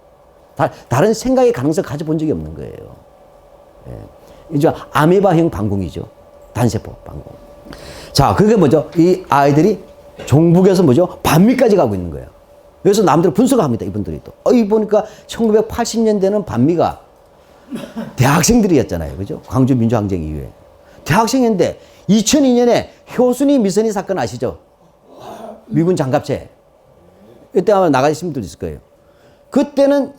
다른 생각의 가능성을 가져본 적이 없는 거예요. 예. 이제 아메바형 방공이죠. 단세포 방공. 자, 그게 뭐죠? 이 아이들이 종북에서 뭐죠? 반미까지 가고 있는 거예요. 그래서 남들 분석을 합니다, 이분들이 또. 이 보니까 1980년대는 반미가 대학생들이었잖아요. 그죠? 광주 민주항쟁 이후에. 대학생인데 2002년에 효순이 미선이 사건 아시죠? 미군 장갑체. 이때 아마 나가신 분들 있을 거예요. 그때는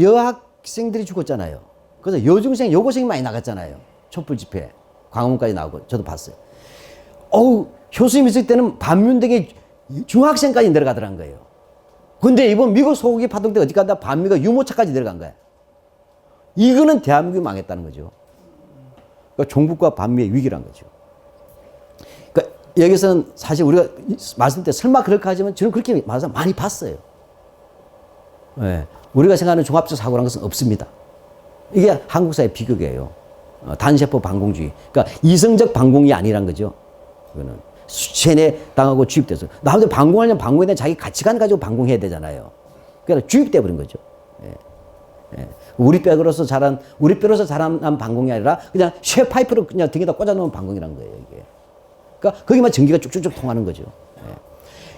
여학생들이 죽었잖아요. 그래서 여중생, 여고생이 많이 나갔잖아요. 촛불 집회. 광화문까지 나오고 저도 봤어요. 효수님 있을 때는 반민족의 중학생까지 내려가더란 거예요. 근데 이번 미국 소고기 파동 때 어디 간다? 반미가 유모차까지 내려간 거야. 이거는 대한민국이 망했다는 거죠. 그러니까 종북과 반미의 위기란 거죠. 그러니까 여기서는 사실 우리가 말씀 때 설마 그렇게 하지만 저는 그렇게 말해서 많이 봤어요. 네. 우리가 생각하는 종합적 사고라는 것은 없습니다. 이게 한국사의 비극이에요. 단세포 반공주의. 그러니까 이성적 반공이 아니란 거죠. 그거는 세뇌 당하고 주입돼서. 나한테 반공하려면 반공에 대한 자기 가치관 가지고 반공해야 되잖아요. 그러니까 주입돼 버린 거죠. 예. 예. 우리 뼈로서 자란 반공이 아니라 그냥 쇠파이프로 그냥 등에다 꽂아놓은 반공이란 거예요, 이게. 그러니까 거기만 전기가 쭉쭉쭉 통하는 거죠. 예.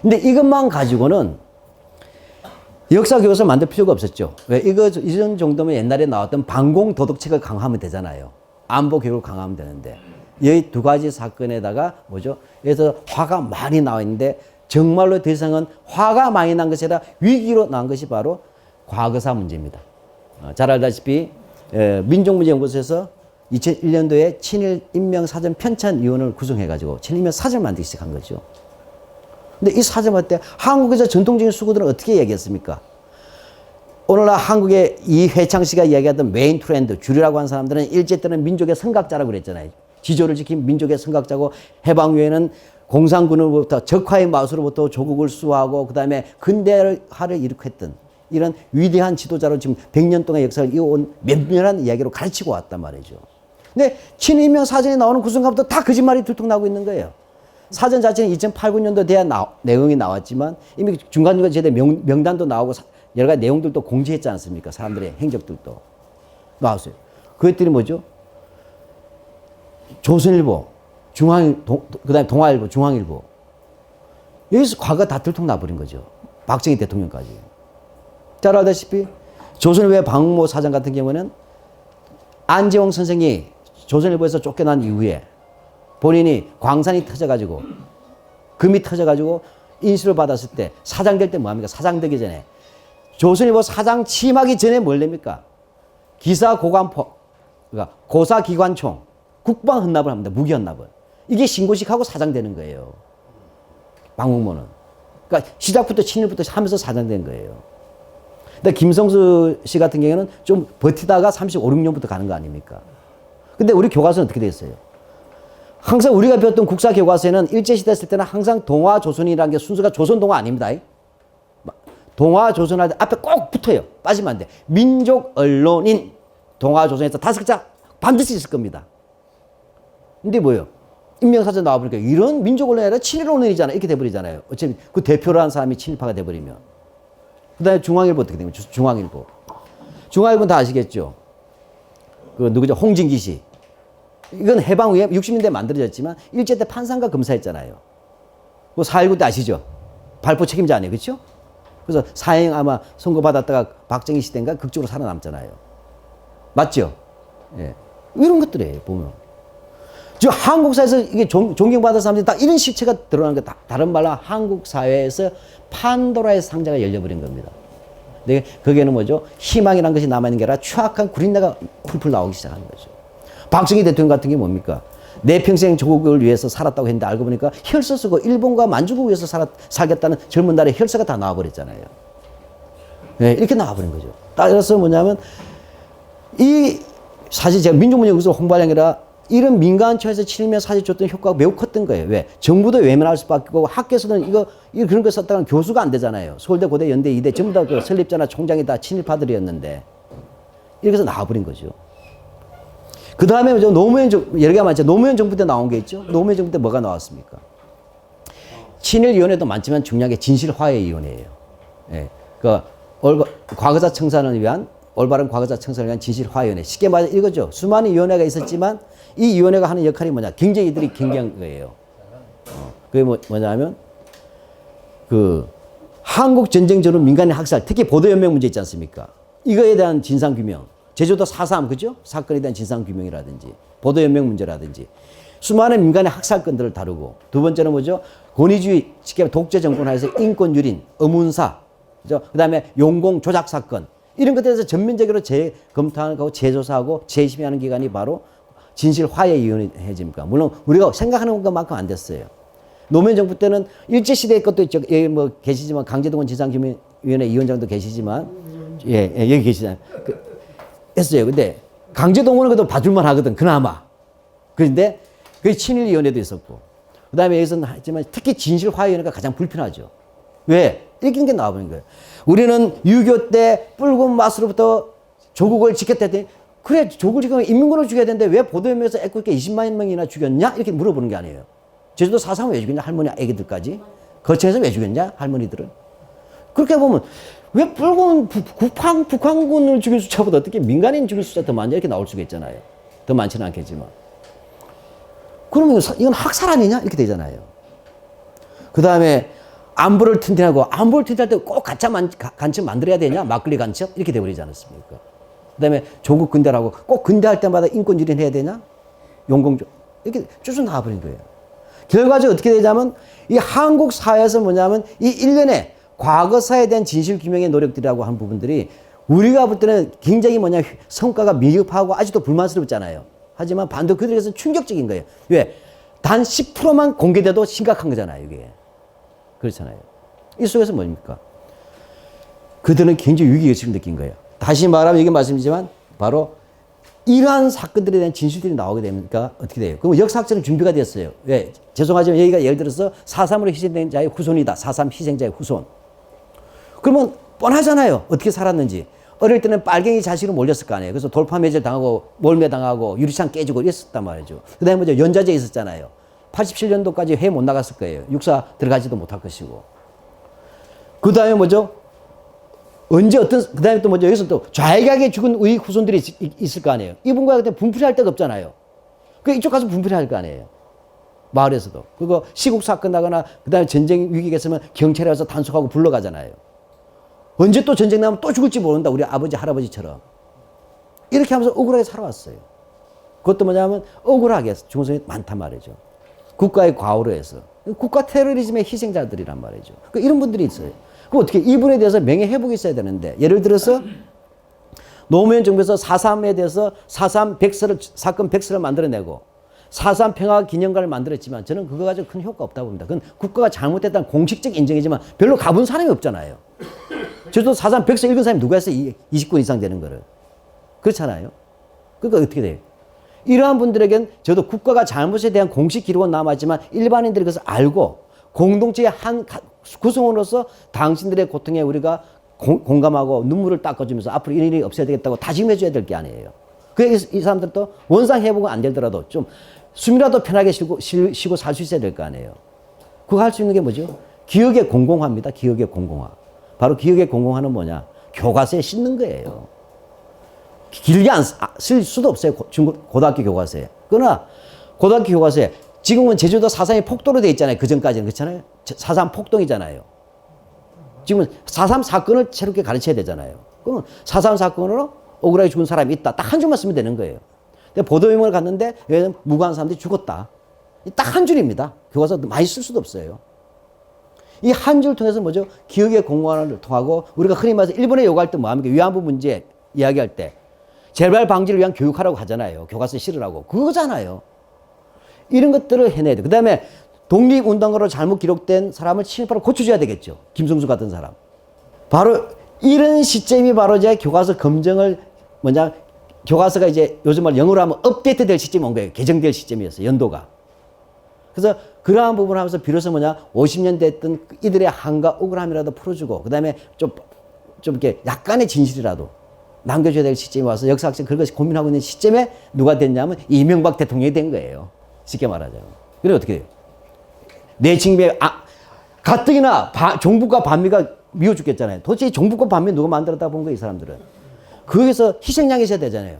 근데 이것만 가지고는 역사 교과서 만들 필요가 없었죠. 왜? 이전 정도면 옛날에 나왔던 반공 도덕책을 강화하면 되잖아요. 안보 교육을 강화하면 되는데. 이 두 가지 사건에다가 뭐죠? 그래서 화가 많이 나와 있는데 정말로 더 이상은 화가 많이 난 것이 아니라 위기로 난 것이 바로 과거사 문제입니다. 잘 알다시피 민족문제연구소에서 2001년도에 친일 인명사전 편찬위원회를 구성해가지고 친일 인명 사전을 만들기 시작한 거죠. 근데 이 사전 할 때 한국에서 전통적인 수구들은 어떻게 얘기했습니까? 오늘날 한국의 이회창 씨가 이야기하던 메인 트렌드, 주류라고 하는 사람들은 일제 때는 민족의 성각자라고 그랬잖아요. 지조를 지킨 민족의 성각자고 해방 후에는 공산군으로부터 적화의 마수로부터 조국을 수호하고 그 다음에 근대화를 일으켰던 이런 위대한 지도자로 지금 100년 동안 역사를 이어온 면밀한 이야기로 가르치고 왔단 말이죠. 근데 친일인명 사전에 나오는 그 순간부터 다 거짓말이 들통나고 있는 거예요. 사전 자체는 2008, 9년도 돼야 내용이 나왔지만 이미 중간중간 제대 명단도 나오고 여러 가지 내용들도 공지했지 않습니까? 사람들의 행적들도 나왔어요. 그것들이 뭐죠? 조선일보, 그다음에 동아일보, 중앙일보. 여기서 과거가 다 들통나버린 거죠. 박정희 대통령까지. 잘 알다시피 조선일보의 박모 사장 같은 경우는 안재홍 선생이 조선일보에서 쫓겨난 이후에 본인이 광산이 터져가지고 금이 터져가지고 인수를 받았을 때 사장 될 때 뭐합니까? 사장 되기 전에 조선일보 사장 취임하기 전에 뭘 냅니까? 기사고관포, 그러니까 고사기관총, 국방 헌납을 합니다. 무기 헌납을. 이게 신고식하고 사장 되는 거예요. 박문모는. 그러니까 시작부터 친일부터 하면서 사장 된 거예요. 근데 김성수 씨 같은 경우에는 좀 버티다가 35, 6년부터 가는 거 아닙니까? 근데 우리 교과서는 어떻게 됐어요? 항상 우리가 배웠던 국사 교과서에는 일제시대 했을 때는 항상 동아조선이라는 게 순서가 조선동아 아닙니다. 동아조선 할 때 앞에 꼭 붙어요. 빠지면 안 돼. 민족 언론인 동아조선에서 5글자 반드시 있을 겁니다. 근데 뭐예요? 인명사전 나와보니까 이런 민족 언론이 아니라 친일 언론이잖아요. 이렇게 돼버리잖아요. 어차피 그 대표로 한 사람이 친일파가 돼버리면. 그 다음에 중앙일보 어떻게 됩니까? 중앙일보. 중앙일보는 다 아시겠죠? 그 누구죠? 홍진기 씨. 이건 해방 후에 60년대에 만들어졌지만 일제 때 판사인가 검사했잖아요. 그 4.19 때 아시죠? 발포 책임자 아니에요. 그렇죠? 그래서 사형 아마 선고받았다가 박정희 시대인가 극적으로 살아남잖아요. 맞죠? 예. 이런 것들이에요. 보면. 지금 한국사에서 이게 존경받은 사람들이 딱 이런 실체가 드러나는 거 다른 말로 한국 사회에서 판도라의 상자가 열려버린 겁니다. 근데 거기에는 뭐죠? 희망이라는 것이 남아있는 게 아니라 추악한 구린내가 풀풀 나오기 시작하는 거죠. 박정희 대통령 같은 게 뭡니까? 내 평생 조국을 위해서 살았다고 했는데 알고 보니까 혈서 쓰고 일본과 만주국을 위해서 살겠다는 젊은 날에 혈서가 다 나와버렸잖아요. 네, 이렇게 나와버린 거죠. 따라서 뭐냐면 사실 제가 민족문제연구소 홍보하려는 게 아니라 이런 민간처에서 친일면 사실 줬던 효과가 매우 컸던 거예요. 왜? 정부도 외면할 수밖에 없고 학교에서는 그런 거 썼다가 교수가 안 되잖아요. 서울대, 고대, 연대, 이대 전부 다 그 설립자나 총장이 다 친일파들이었는데 이렇게 해서 나와버린 거죠. 그 다음에 노무현 여러 개가 많죠. 노무현 정부 때 나온 게 있죠. 노무현 정부 때 뭐가 나왔습니까? 친일위원회도 많지만 중요한 게 진실화해위원회예요. 예. 그 과거사 청산을 위한 올바른 과거사 청산을 위한 진실화해위원회. 쉽게 말해 이거죠. 수많은 위원회가 있었지만 이 위원회가 하는 역할이 뭐냐? 경쟁 이들이 경쟁한 거예요. 그게 뭐냐면 한국 전쟁 전후 민간인 학살, 특히 보도연맹 문제 있지 않습니까? 이거에 대한 진상규명. 제주도 4.3 그죠? 사건에 대한 진상규명이라든지 보도연맹 문제라든지 수많은 민간의 학살건들을 다루고 두 번째는 뭐죠? 권위주의, 쉽게 독재 정권 하에서 인권유린, 의문사, 그죠? 그 다음에 용공 조작 사건 이런 것에 대해서 전면적으로 재검토하고 재조사하고 재심의하는 기관이 바로 진실화해위원회입니까? 물론 우리가 생각하는 것만큼 안 됐어요. 노무현 정부 때는 일제시대의 것도 있죠. 여기 뭐 계시지만 강제동원 진상규명위원회 위원장도 계시지만 여기 계시잖아요. 했어요. 근데 강제동원은 그래도 봐줄만 하거든. 그나마. 그런데 그 친일위원회도 있었고 그 다음에 여기서는 했지만 특히 진실화해위원회가 가장 불편하죠. 왜? 이긴 게 나와버린 거예요. 우리는 6.25 때 붉은 맛으로부터 조국을 지켰다 했더니 그래 조국을 지키면 인민군을 죽여야 되는데 왜 보도연맹에서 애꿎게 20만 명이나 죽였냐? 이렇게 물어보는 게 아니에요. 제주도 4.3을 왜 죽였냐? 할머니 애기들까지. 거쳐에서 왜 죽였냐? 할머니들은. 그렇게 보면 왜 붉은 북한군을 죽인 숫자보다 어떻게 민간인 죽인 숫자 더 많냐 이렇게 나올 수가 있잖아요. 더 많지는 않겠지만. 그러면 이건 학살 아니냐? 이렇게 되잖아요. 그 다음에 안보를 튼튼하고 안보를 튼튼할 때 꼭 간첩 만들어야 되냐? 막걸리 간첩? 이렇게 돼버리지 않았습니까? 그 다음에 조국 근대라고 꼭 근대할 때마다 인권 유린해야 되냐? 용공조 이렇게 쭉 나와버린 거예요. 결과적으로 어떻게 되냐면 이 한국 사회에서 뭐냐면 이 일련의 과거사에 대한 진실 규명의 노력들이라고 한 부분들이 우리가 볼 때는 굉장히 성과가 미흡하고 아직도 불만스럽잖아요. 하지만 반대 그들에게서 충격적인 거예요. 왜? 단 10%만 공개돼도 심각한 거잖아요, 이게. 그렇잖아요. 이 속에서 뭡니까? 그들은 굉장히 위기의식을 느낀 거예요. 다시 말하면 이게 말씀이지만 바로 이러한 사건들에 대한 진실들이 나오게 되니까 어떻게 돼요? 그럼 역사학적인 준비가 됐어요. 왜? 죄송하지만 여기가 예를 들어서 4.3으로 희생된 자의 후손이다. 4.3 희생자의 후손. 그러면 뻔하잖아요. 어떻게 살았는지. 어릴 때는 빨갱이 자식으로 몰렸을 거 아니에요. 그래서 돌파매질 당하고 몰매 당하고 유리창 깨지고 이랬었단 말이죠. 그 다음에 뭐죠? 연좌제 있었잖아요. 87년도까지 회 못 나갔을 거예요. 육사 들어가지도 못할 것이고. 그 다음에 뭐죠? 언제 그 다음에 또 뭐죠? 여기서 또 좌익하게 죽은 우리 후손들이 있을 거 아니에요. 이분과 그때 분풀이 할 데가 없잖아요. 그 이쪽 가서 분풀이 할 거 아니에요. 마을에서도. 그거 시국 사건 나거나 그 다음에 전쟁 위기가 있으면 경찰에 와서 단속하고 불러가잖아요. 언제 또 전쟁 나면 또 죽을지 모른다. 우리 아버지, 할아버지처럼. 이렇게 하면서 억울하게 살아왔어요. 그것도 뭐냐면 억울하게 죽은 사람이 많단 말이죠. 국가의 과오로 해서. 국가 테러리즘의 희생자들이란 말이죠. 그러니까 이런 분들이 있어요. 그럼 어떻게 이분에 대해서 명예회복이 있어야 되는데 예를 들어서 노무현 정부에서 4.3에 대해서 4.3 사건 백서를 만들어내고 4.3 평화기념관을 만들었지만 저는 그거 가지고 큰 효과 없다고 봅니다. 그건 국가가 잘못했다는 공식적 인정이지만 별로 가본 사람이 없잖아요. 저도 4.3 백서 읽은 사람이 누가 했어요? 20권 이상 되는 거를. 그렇잖아요. 그러니까 어떻게 돼요? 이러한 분들에겐 저도 국가가 잘못에 대한 공식 기록은 남았지만 일반인들이 그것을 알고 공동체의 한 구성원으로서 당신들의 고통에 우리가 공감하고 눈물을 닦아주면서 앞으로 이런 일이 없어야 되겠다고 다짐해줘야 될 게 아니에요. 그래서 이 사람들도 원상 회복은 안 되더라도 좀 숨이라도 편하게 쉬고 살 수 있어야 될 거 아니에요. 그거 할 수 있는 게 뭐죠? 기억의 공공화입니다. 기억의 공공화. 바로 기억의 공공화는 뭐냐? 교과서에 싣는 거예요. 길게 쓸 수도 없어요. 고등학교 교과서에. 그러나 고등학교 교과서에 지금은 제주도 4.3이 폭도로 돼 있잖아요. 그 전까지는. 그렇잖아요. 4.3 폭동이잖아요. 지금은 4.3 사건을 새롭게 가르쳐야 되잖아요. 그러면 4.3 사건으로 억울하게 죽은 사람이 있다. 딱 한 줄만 쓰면 되는 거예요. 근데 보도유명을 갔는데 여기는 무고한 사람들이 죽었다. 딱 한 줄입니다. 교과서 많이 쓸 수도 없어요. 이 한 줄 통해서 뭐죠? 기억의 공공화를 통하고 우리가 흔히 말해서 일본에 요구할 때 뭐합니까? 위안부 문제 이야기할 때 재발 방지를 위한 교육하라고 하잖아요. 교과서에 실으라고. 그거잖아요. 이런 것들을 해내야 돼. 그 다음에 독립운동가로 잘못 기록된 사람을 친일파로 고쳐줘야 되겠죠. 김성수 같은 사람. 바로 이런 시점이 바로 이제 교과서 검증을 교과서가 이제 요즘 말 영어로 하면 업데이트 될 시점이 온 거예요. 개정될 시점이었어요. 연도가. 그래서 그러한 부분을 하면서 비로소 50년 됐던 이들의 한과 억울함이라도 풀어주고 그 다음에 좀 이렇게 약간의 진실이라도 남겨줘야 될 시점이 와서 역사학者그것이 고민하고 있는 시점에 누가 됐냐면 이명박 대통령이 된 거예요. 쉽게 말하자면. 그래 어떻게 돼요? 내칭배 가뜩이나 종북과 반미가 미워 죽겠잖아요. 도대체 이 종북과 반미 누가 만들었다 본 거예요, 이 사람들은. 거기서 희생양이 있어야 되잖아요.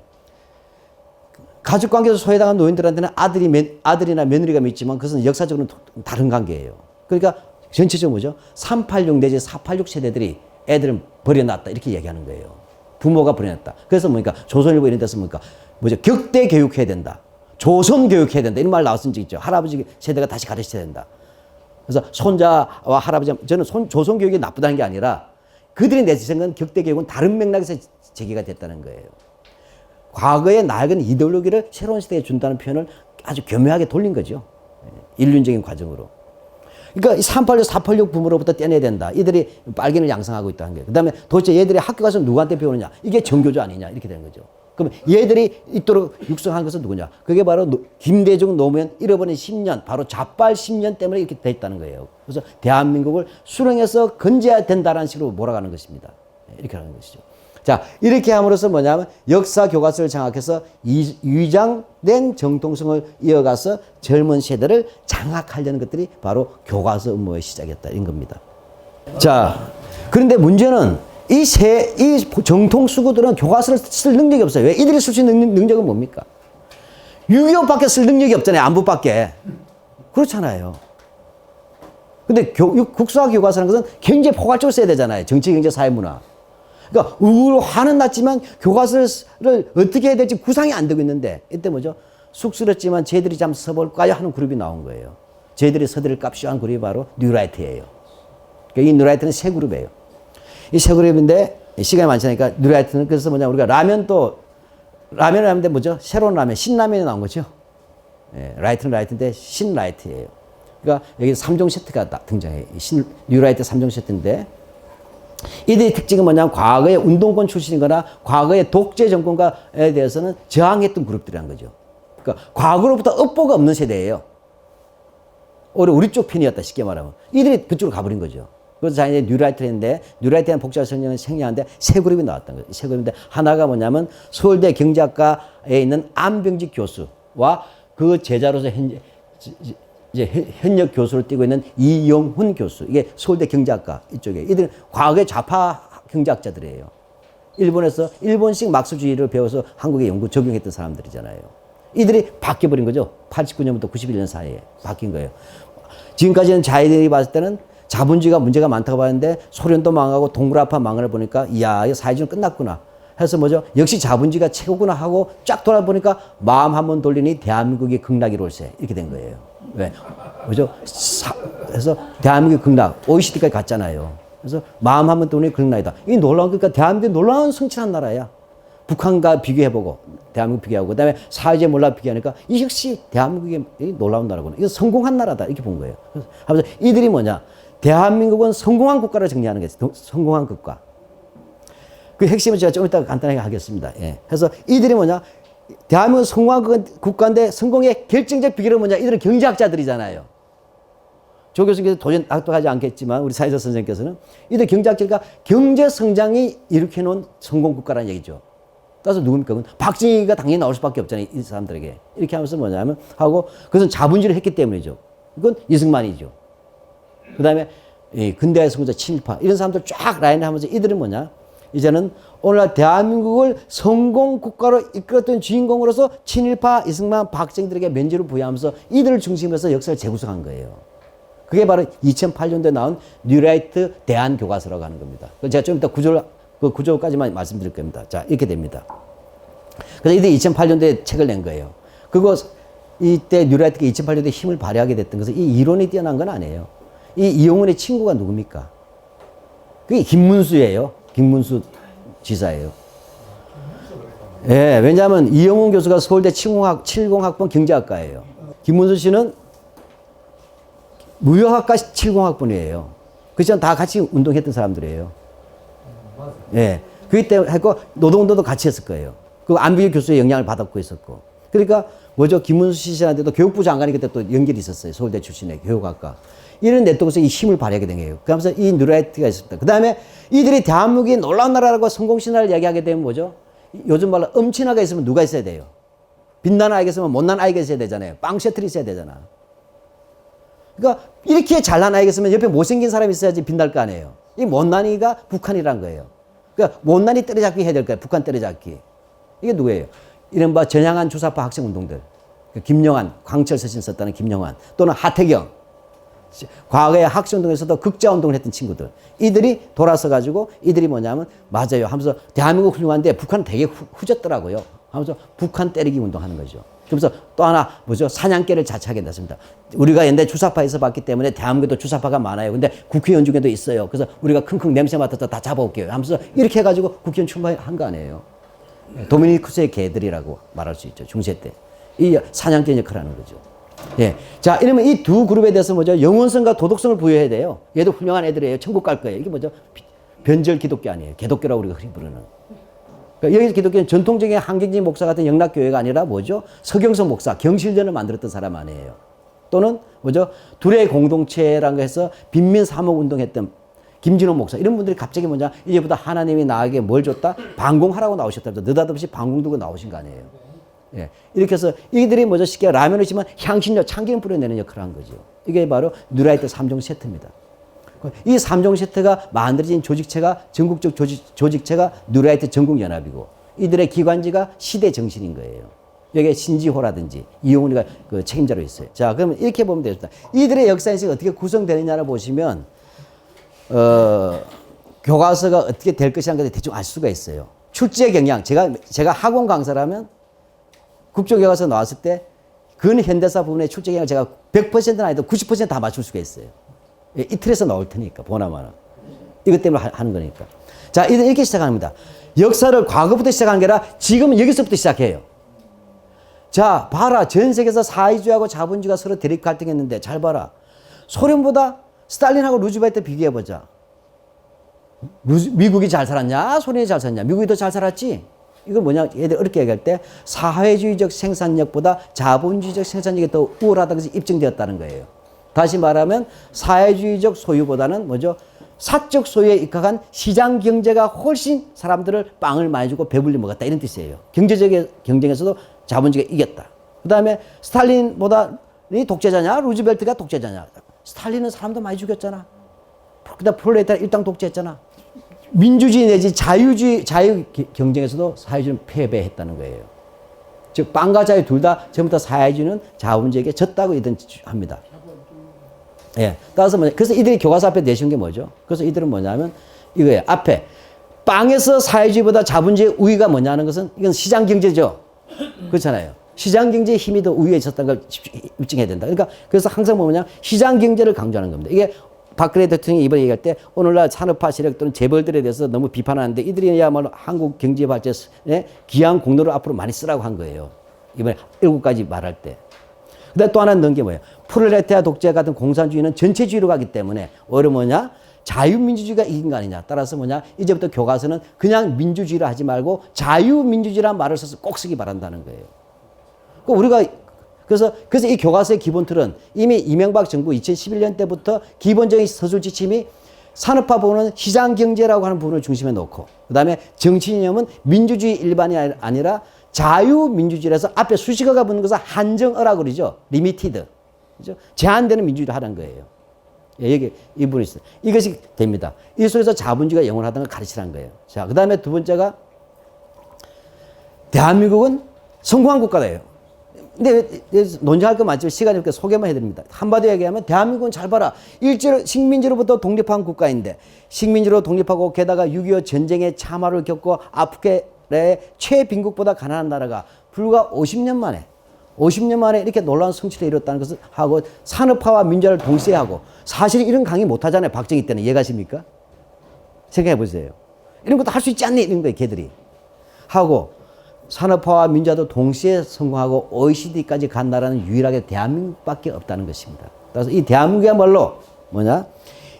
가족관계에서 소외당한 노인들한테는 아들이나 며느리가 있지만 그것은 역사적으로는 다른 관계예요. 그러니까 전체적으로 뭐죠? 386 내지 486 세대들이 애들을 버려놨다 이렇게 얘기하는 거예요. 부모가 버려놨다. 그래서 뭡니까? 조선일보 이런 데서 뭡니까? 격대 교육해야 된다. 조선 교육해야 된다. 이런 말 나왔은 적 있죠. 할아버지 세대가 다시 가르쳐야 된다. 그래서 손자와 할아버지, 저는 조선 교육이 나쁘다는 게 아니라 그들이 내세운 격대 교육은 다른 맥락에서 제기가 됐다는 거예요. 과거의 낡은 이데올로기를 새로운 시대에 준다는 표현을 아주 교묘하게 돌린 거죠. 인륜적인 과정으로. 그러니까 386, 486 부모로부터 떼내야 된다. 이들이 빨갱이를 양성하고 있다는 거예요. 그 다음에 도대체 얘들이 학교 가서 누구한테 배우느냐. 이게 정교조 아니냐. 이렇게 되는 거죠. 그럼 얘들이 있도록 육성한 것은 누구냐. 그게 바로 김대중 노무현 잃어버린 10년, 바로 좌빨 10년 때문에 이렇게 됐다는 거예요. 그래서 대한민국을 수령해서 건져야 된다는 식으로 몰아가는 것입니다. 이렇게 하는 것이죠. 자, 이렇게 함으로써 뭐냐면 역사 교과서를 장악해서 위장된 정통성을 이어가서 젊은 세대를 장악하려는 것들이 바로 교과서 업무의 시작이었다. 이런 겁니다. 자, 그런데 문제는 이 정통수구들은 교과서를 쓸 능력이 없어요. 왜? 이들이 쓸 수 있는 능력은 뭡니까? 6.25밖에 쓸 능력이 없잖아요. 안보밖에. 그렇잖아요. 근데 국수와 교과서라는 것은 굉장히 포괄적으로 써야 되잖아요. 정치, 경제, 사회, 문화. 그러니까 화는 났지만 교과서를 어떻게 해야 될지 구상이 안 되고 있는데 이때 뭐죠? 쑥스럽지만 쟤들이 잠 써볼까요? 하는 그룹이 나온 거예요. 쟤들이 서드릴 값이한 그룹이 바로 뉴라이트예요. 그러니까 이 뉴라이트는 세 그룹이에요. 이 세 그룹인데 시간이 많지 않으니까 뉴라이트는 그래서 뭐냐 우리가 라면을 하는데 뭐죠? 새로운 라면, 신라면이 나온 거죠. 예, 라이트는 라이트인데 신라이트예요. 그러니까 여기 3종 세트가 등장해요. 뉴라이트 3종 세트인데 이들의 특징은 뭐냐면 과거의 운동권 출신이거나 과거의 독재 정권과에 대해서는 저항했던 그룹들이라는 거죠. 그러니까 과거로부터 업보가 없는 세대예요. 오히려 우리 쪽 편이었다 쉽게 말하면. 이들이 그쪽으로 가버린 거죠. 그래서 자기네 뉴라이트인데 뉴라이트는 복잡한 성향은 생략하는데 세 그룹이 나왔던 거예요. 세 그룹인데 하나가 뭐냐면 서울대 경제학과에 있는 안병직 교수와 그 제자로서 현역 교수를 띄고 있는 이영훈 교수. 이게 서울대 경제학과 이쪽에. 이들은 과거의 좌파 경제학자들이에요. 일본에서 일본식 막스주의를 배워서 한국에 연구 적용했던 사람들이잖아요. 이들이 바뀌어버린 거죠. 89년부터 91년 사이에 바뀐 거예요. 지금까지는 자기들이 봤을 때는 자본주의가 문제가 많다고 봤는데 소련도 망하고 동그라파 망을 보니까 이야, 이 사회주의는 끝났구나. 해서 뭐죠? 역시 자본주의가 최고구나 하고 쫙 돌아보니까 마음 한번 돌리니 대한민국이 극락이롤세. 이렇게 된 거예요. 왜? 뭐죠? 그래서 대한민국이 극락, OECD까지 갔잖아요. 그래서 마음 한번 돌리니 극락이다. 이 놀라운, 그러니까 대한민국이 놀라운 성취한 나라야. 북한과 비교해보고, 대한민국 비교하고, 그 다음에 사회주의 몰라 비교하니까 이 역시 대한민국이 놀라운 나라구나. 이거 성공한 나라다. 이렇게 본 거예요. 하면서 이들이 뭐냐? 대한민국은 성공한 국가를 정리하는 게 성공한 국가. 그 핵심은 제가 좀 이따 간단하게 하겠습니다. 예. 그래서 이들이 뭐냐? 대한민국은 성공한 국가인데 성공의 결정적 비결은 뭐냐? 이들은 경제학자들이잖아요. 조 교수님께서 도전 악독하지 않겠지만 우리 사회자 선생님께서는 이들 경제학자가 경제 성장이 일으켜놓은 성공 국가라는 얘기죠. 따라서 누굽니까? 그건 박정희가 당연히 나올 수밖에 없잖아요. 이 사람들에게. 이렇게 하면서 뭐냐면 하고 그것은 자본주의를 했기 때문이죠. 이건 이승만이죠. 그 다음에 근대화의 성공자 친일파 이런 사람들 쫙 라인을 하면서 이들은 뭐냐? 이제는 오늘날 대한민국을 성공 국가로 이끌었던 주인공으로서 친일파, 이승만, 박정희들에게 면죄를 부여하면서 이들을 중심으로 역사를 재구성한 거예요. 그게 바로 2008년도에 나온 뉴라이트 대한교과서라고 하는 겁니다. 제가 좀 이따 구조까지만 말씀드릴 겁니다. 자, 이렇게 됩니다. 그래서 이들이 2008년도에 책을 낸 거예요. 그거 이때 뉴라이트가 2008년도에 힘을 발휘하게 됐던 것은 이 이론이 뛰어난 건 아니에요. 이 이용훈의 친구가 누굽니까? 그게 김문수예요. 김문수 지사예요. 예, 왜냐하면 이영훈 교수가 서울대 70학번 경제학과예요. 김문수 씨는 무역학과 70학번이에요. 그렇지만 다 같이 운동했던 사람들이에요. 예. 그렇기 때문에 했고 노동운동도 같이 했을 거예요. 그 안비규 교수의 영향을 받았고 있었고. 그러니까 뭐죠? 김문수 씨한테도 교육부 장관이 그때 또 연결이 있었어요. 서울대 출신의 교육학과. 이런 네트워크에서 이 힘을 발휘하게 된 거예요. 그러면서 이 뉴라이트가 있습니다. 그 다음에 이들이 대한민국이 놀라운 나라라고 성공신화를 이야기하게 되면 뭐죠? 요즘 말로 엄친아가 있으면 누가 있어야 돼요? 빛나는 아이가 있으면 못난 아이가 있어야 되잖아요. 빵 셔틀이 있어야 되잖아. 그러니까 이렇게 잘난 아이가 있으면 옆에 못생긴 사람이 있어야지 빛날 거 아니에요. 이 못난이가 북한이란 거예요. 그러니까 못난이 때려잡기 해야 될 거예요. 북한 때려잡기. 이게 누구예요? 이른바 전향한 주사파 학생운동들. 김영환, 광철 서신 썼다는 김영환 또는 하태경. 과거에 학생운동에서도 극자운동을 했던 친구들. 이들이 돌아서 가지고 이들이 뭐냐면 맞아요 하면서 대한민국 훌륭한데 북한은 되게 후졌더라고요 하면서 북한 때리기 운동하는 거죠. 그러면서 또 하나 뭐죠? 사냥개를 자처하게 됐습니다. 우리가 옛날에 주사파에서 봤기 때문에 대한민국에도 주사파가 많아요. 근데 국회의원 중에도 있어요. 그래서 우리가 킁킁 냄새 맡아서 다 잡아올게요 하면서 이렇게 해가지고 국회의원 출마한 거 아니에요. 도미니쿠스의 개들이라고 말할 수 있죠. 중세 때. 이 사냥개 역할을 하는 거죠. 예. 자, 이러면 이 두 그룹에 대해서 뭐죠? 영혼성과 도덕성을 부여해야 돼요. 얘도 훌륭한 애들이에요. 천국 갈 거예요. 이게 뭐죠? 변절 기독교 아니에요. 개독교라고 우리가 흔히 부르는. 그러니까 여기서 기독교는 전통적인 한경진 목사 같은 영락교회가 아니라 뭐죠? 서경석 목사, 경실련을 만들었던 사람 아니에요. 또는 뭐죠? 둘의 공동체라는 거 해서 빈민 사목 운동했던 김진호 목사 이런 분들이 갑자기 뭐냐? 이제부터 하나님이 나에게 뭘 줬다? 방공하라고 나오셨답니다. 느닷없이 방공 들고 나오신 거 아니에요. 예. 이렇게 해서 이들이 뭐죠? 쉽게 라면을 지만 향신료, 참기름 뿌려내는 역할을 한 거죠. 이게 바로 뉴라이트 3종 세트입니다. 이 3종 세트가 만들어진 조직체가 전국적 조직체가 뉴라이트 전국연합이고 이들의 기관지가 시대 정신인 거예요. 여기에 신지호라든지 이용훈이가 그 책임자로 있어요. 자, 그러면 이렇게 보면 되겠다. 이들의 역사인식이 어떻게 구성되느냐를 보시면 교과서가 어떻게 될 것이라는 것을 대충 알 수가 있어요. 출제 경향. 제가 학원 강사라면 국정교과서 나왔을 때 근현대사 부분의 출제 경향을 제가 100%는 아니도 90%다 맞출 수가 있어요. 이 틀에서 나올 테니까 보나마나. 이것 때문에 하는 거니까. 자, 이렇게 시작합니다. 역사를 과거부터 시작한 게 아니라 지금은 여기서부터 시작해요. 자, 봐라. 전 세계에서 사회주의하고 자본주의가 서로 대립 갈등했는데 잘 봐라. 소련보다 스탈린하고 루즈벨트 비교해보자. 미국이 잘 살았냐? 소련이 잘 살았냐? 미국이 더 잘 살았지? 이건 뭐냐? 얘들 어렵게 얘기할 때 사회주의적 생산력보다 자본주의적 생산력이 더 우월하다는 것이 입증되었다는 거예요. 다시 말하면 사회주의적 소유보다는 뭐죠? 사적 소유에 입각한 시장 경제가 훨씬 사람들을 빵을 많이 주고 배불리 먹었다 이런 뜻이에요. 경제적 경쟁에서도 자본주의가 이겼다. 그 다음에 스탈린보다는 독재자냐? 루즈벨트가 독재자냐? 스탈린은 사람도 많이 죽였잖아. 그 다음 프롤레타리아 일당 독재했잖아. 민주주의 내지 자유 경쟁에서도 사회주의는 패배했다는 거예요. 즉 빵과 자유 둘 다 전부터 사회주의는 자본주의에게 졌다고 이들은 합니다. 예. 따라서 그래서 이들이 교과서 앞에 내신 게 뭐죠? 그래서 이들은 뭐냐면 이거예요. 앞에 빵에서 사회주의보다 자본주의의 우위가 뭐냐는 것은 이건 시장 경제죠. 그렇잖아요. 시장 경제의 힘이 더 우위에 있었다는 걸 입증해야 된다. 그러니까 그래서 항상 뭐냐 시장 경제를 강조하는 겁니다. 이게 박근혜 대통령이 이번에 얘기할 때 오늘날 산업화 세력 또는 재벌들에 대해서 너무 비판하는데 이들이야말로 한국 경제 발전에 귀한 공로를 앞으로 많이 쓰라고 한 거예요. 이번에 7가지 말할 때. 근데 또 하나 넣은 게 뭐예요? 프롤레타리아 독재 같은 공산주의는 전체주의로 가기 때문에 오히려 뭐냐? 자유민주주의가 이긴 거 아니냐. 따라서 뭐냐? 이제부터 교과서는 그냥 민주주의를 하지 말고 자유민주주의라는 말을 써서 꼭 쓰기 바란다는 거예요. 우리가 그래서 이 교과서의 기본 틀은 이미 이명박 정부 2011년 때부터 기본적인 서술 지침이 산업화 부분은 시장 경제라고 하는 부분을 중심에 놓고 그다음에 정치 이념은 민주주의 일반이 아니라 자유민주주의라서 앞에 수식어가 붙는 것은 한정어라고 그러죠. 리미티드. 그죠? 제한되는 민주주의를 하는 거예요. 예, 여기 이 부분이 있어요. 이것이 됩니다. 이 속에서 자본주의가 영원하다는 걸 가르치라는 거예요. 자, 그다음에 두 번째가 대한민국은 성공한 국가예요. 근데 논쟁할 거 많지만 시간이 없게 소개만 해드립니다. 한마디로 얘기하면 대한민국은 잘 봐라. 일제로 식민지로부터 독립한 국가인데 식민지로 독립하고 게다가 6.25 전쟁의 참화를 겪고 아프리카의 최빈국보다 가난한 나라가 불과 50년 만에 이렇게 놀라운 성취를 이뤘다는 것을 하고 산업화와 민주화를 동시에 하고 사실 이런 강의 못하잖아요. 박정희 때는 이해가십니까? 생각해 보세요. 이런 것도 할 수 있지 않니? 이런 거예요. 걔들이. 하고 산업화와 민주화도 동시에 성공하고 OECD까지 간 나라는 유일하게 대한민국밖에 없다는 것입니다. 그래서 이 대한민국이야말로 뭐냐?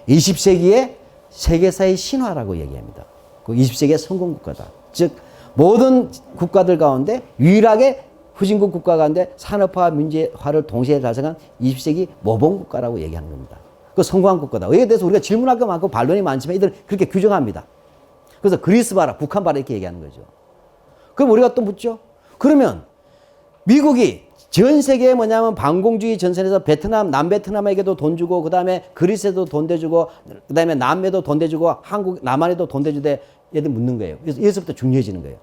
20세기의 세계사의 신화라고 얘기합니다. 그 20세기의 성공국가다. 즉 모든 국가들 가운데 유일하게 후진국 국가 가운데 산업화와 민주화를 동시에 달성한 20세기 모범국가라고 얘기하는 겁니다. 그 성공한 국가다. 여기에 대해서 우리가 질문할 거 많고 반론이 많지만 이들은 그렇게 규정합니다. 그래서 그리스 봐라, 북한 봐라 이렇게 얘기하는 거죠. 그럼 우리가 또 묻죠. 그러면 미국이 전 세계에 뭐냐면 반공주의 전선에서 베트남, 남베트남에게도 돈 주고 그다음에 그리스에도 돈 대주고 그다음에 남에도 돈 대주고 한국, 남한에도 돈 대주되 얘들 묻는 거예요. 그래서 여기서부터 중요해지는 거예요.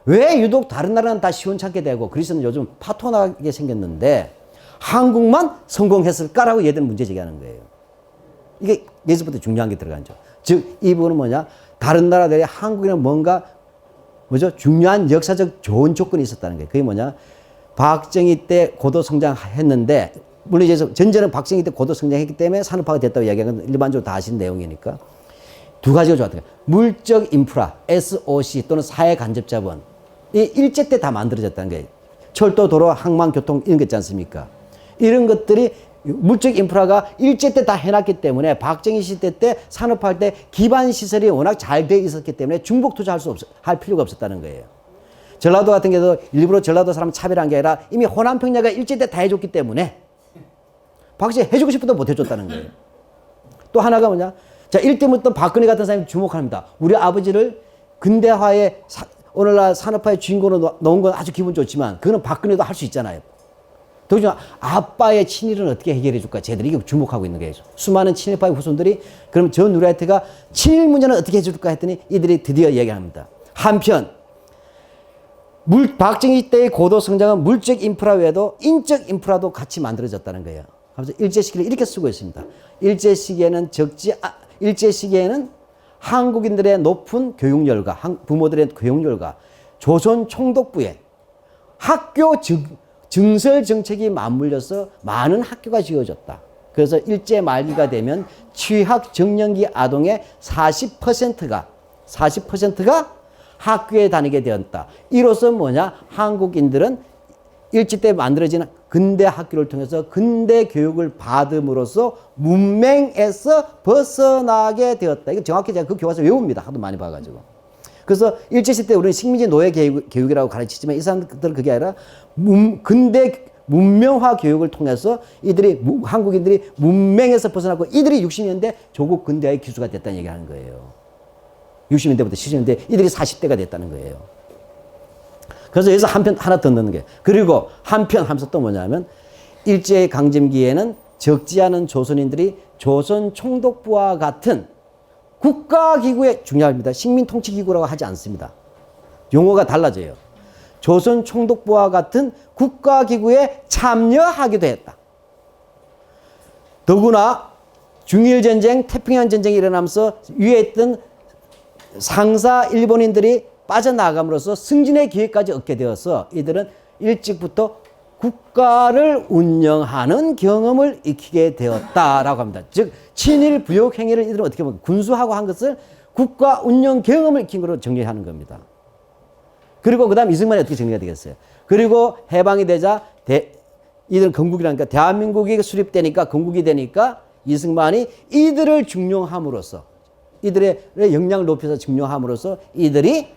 왜 유독 다른 나라는 다 시원찮게 되고 그리스는 요즘 파토나게 생겼는데 한국만 성공했을까라고 얘들 문제 제기하는 거예요. 이게 여기서부터 중요한 게 들어가죠. 즉 이 부분은 뭐냐? 다른 나라들이 한국에는 뭔가 뭐죠? 중요한 역사적 좋은 조건이 있었다는 거예요. 그게 뭐냐? 박정희 때 고도 성장했는데, 물론 이제 전제는 박정희 때 고도 성장했기 때문에 산업화가 됐다고 이야기하는 건 일반적으로 다 아시는 내용이니까. 두 가지가 좋았던 거예요. 물적 인프라, SOC 또는 사회 간접 자본. 이 일제 때 다 만들어졌다는 거예요. 철도, 도로, 항만, 교통 이런 거 있지 않습니까? 이런 것들이 물적 인프라가 일제 때 다 해놨기 때문에 박정희 시대 때 산업화할 때 기반 시설이 워낙 잘 돼 있었기 때문에 중복 투자할 필요가 없었다는 거예요. 전라도 같은 경우도 일부러 전라도 사람 차별한 게 아니라 이미 호남 평야가 일제 때 다 해줬기 때문에 박정희 해주고 싶어도 못 해줬다는 거예요. 또 하나가 뭐냐? 자, 이때부터 박근혜 같은 사람이 주목합니다. 우리 아버지를 근대화의 오늘날 산업화의 주인공으로 넣은 건 아주 기분 좋지만 그거는 박근혜도 할 수 있잖아요. 도중 아빠의 친일은 어떻게 해결해 줄까? 쟤들이 이게 주목하고 있는 거예요. 수많은 친일파의 후손들이 그럼 전 누리하이트가 친일 문제는 어떻게 해줄까 했더니 이들이 드디어 얘기합니다. 한편 박정희 때의 고도 성장은 물적 인프라 외에도 인적 인프라도 같이 만들어졌다는 거예요. 그래서 일제 시기를 이렇게 쓰고 있습니다. 일제 시기에는 한국인들의 높은 교육열과 부모들의 교육열과 조선 총독부의 학교 증설 정책이 맞물려서 많은 학교가 지어졌다. 그래서 일제 말기가 되면 취학 정년기 아동의 40%가 학교에 다니게 되었다. 이로써 뭐냐? 한국인들은 일제 때 만들어진 근대 학교를 통해서 근대 교육을 받음으로써 문맹에서 벗어나게 되었다. 이거 정확히 제가 그 교과서 외웁니다. 하도 많이 봐가지고. 그래서 일제시대 우리는 식민지 노예 교육이라고 가르치지만 이 사람들은 그게 아니라 근대 문명화 교육을 통해서 한국인들이 문맹에서 벗어나고 이들이 60년대 조국 근대화의 기수가 됐다는 얘기를 하는 거예요. 60년대부터 70년대 이들이 40대가 됐다는 거예요. 그래서 여기서 하나 더 넣는 게, 그리고 한편 하면서 또 뭐냐면 일제 강점기에는 적지 않은 조선인들이 조선 총독부와 같은 국가기구에, 중요합니다. 식민통치기구라고 하지 않습니다. 용어가 달라져요. 조선 총독부와 같은 국가기구에 참여하기도 했다. 더구나 중일전쟁, 태평양전쟁이 일어나면서 위에 있던 상사 일본인들이 빠져나감으로써 승진의 기회까지 얻게 되어서 이들은 일찍부터 국가를 운영하는 경험을 익히게 되었다라고 합니다. 즉 친일 부역 행위를 이들은 어떻게 보면 군수하고 한 것을 국가 운영 경험을 익힌 것으로 정리하는 겁니다. 그리고 그 다음 이승만이 어떻게 정리가 되겠어요? 그리고 해방이 되자 이들은 건국이라니까 대한민국이 수립되니까 건국이 되니까 이승만이 이들을 중용함으로써 이들의 역량을 높여서 증명함으로써 이들이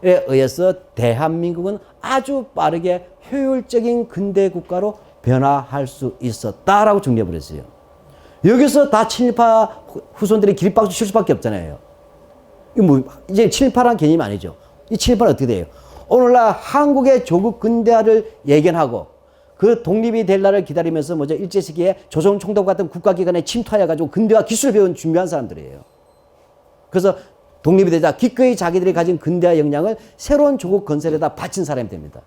의해서 대한민국은 아주 빠르게 효율적인 근대 국가로 변화할 수 있었다라고 정리해버렸어요. 여기서 다 친일파 후손들이 기립박수 칠 수밖에 없잖아요. 이제 친일파라는 개념이 아니죠. 이 친일파는 어떻게 돼요? 오늘날 한국의 조국 근대화를 예견하고 그 독립이 될 날을 기다리면서 일제 시기에 조선 총독 같은 국가기관에 침투하여가지고 근대화 기술을 배운 준비한 사람들이에요. 그래서 독립이 되자 기꺼이 자기들이 가진 근대화 역량을 새로운 조국 건설에다 바친 사람이 됩니다.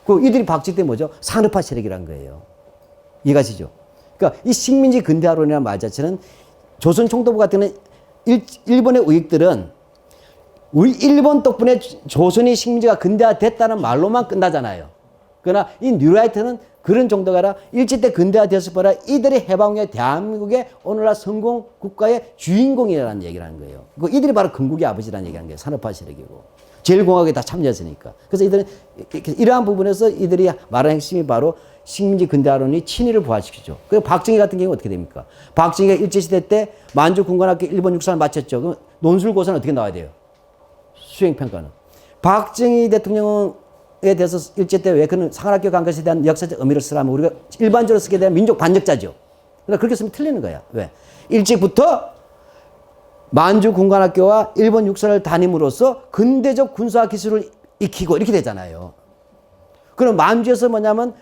이들이 박쥐 때 산업화 세력이란 거예요. 이해가시죠? 그러니까 이 식민지 근대화론이라는 말 자체는 조선 총독부 같은 일본의 우익들은 우리 일본 덕분에 조선이 식민지가 근대화됐다는 말로만 끝나잖아요. 그러나 이 뉴라이트는 그런 정도가 아니라 일제 때 근대화 되었을 뿐 아니라 이들이 해방 후에 대한민국의 오늘날 성공 국가의 주인공이라는 얘기를 하는 거예요. 이들이 바로 건국의 아버지라는 얘기를 하는 거예요. 산업화 세력이고. 제일공화국에 다 참여했으니까. 그래서 이들은 이러한 부분에서 이들이 말하는 핵심이 바로 식민지 근대화론이 친일을 부활시키죠. 그리고 박정희 같은 경우는 어떻게 됩니까? 박정희가 일제시대 때 만주 군관학교 일본 육사를 마쳤죠. 그럼 논술고사는 어떻게 나와야 돼요? 수행평가는. 박정희 대통령에 대해서 일제 때 왜 그는 상한학교 간 것에 대한 역사적 의미를 쓰라면 우리가 일반적으로 쓰게 되면 민족 반역자죠. 그러니까 그렇게 쓰면 틀리는 거야. 왜? 일찍부터 만주 군관학교와 일본 육사를 다님으로써 근대적 군사 기술을 익히고 이렇게 되잖아요. 그럼 만주에서 뭐냐면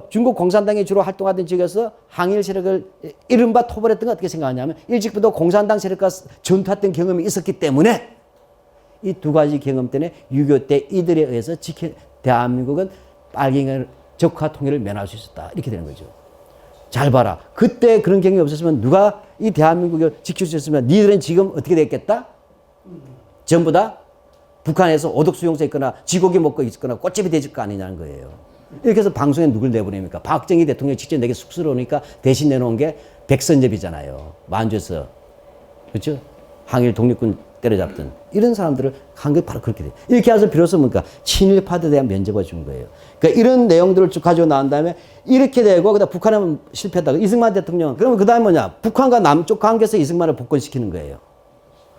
중국 공산당이 주로 활동하던 지역에서 항일 세력을 이른바 토벌했던 거 어떻게 생각하냐면 일찍부터 공산당 세력과 전투했던 경험이 있었기 때문에 이 두 가지 경험 때문에 6.25 때 이들에 의해서 대한민국은 빨갱이 적화 통일을 면할 수 있었다. 이렇게 되는 거죠. 잘 봐라. 그때 그런 경험이 없었으면 누가 이 대한민국을 지킬 수 있었으면 니들은 지금 어떻게 됐겠다? 전부 다 북한에서 오독수용소에 있거나 쥐고기 먹고 있거나 꽃집이 되질 거 아니냐는 거예요. 이렇게 해서 방송에 누굴 내보냅니까? 박정희 대통령이 직접 내게 쑥스러우니까 대신 내놓은 게 백선엽이잖아요. 만주에서. 그렇죠? 항일 독립군 때려잡던 이런 사람들을 한 게 바로 그렇게 돼요. 이렇게 해서 비로소 뭡니까? 친일파들에 대한 면접을 준 거예요. 그러니까 이런 내용들을 쭉 가지고 나온 다음에 이렇게 되고 그다음 북한은 실패했다. 이승만 대통령 그러면 그 다음에 뭐냐? 북한과 남쪽 관계에서 이승만을 복권시키는 거예요.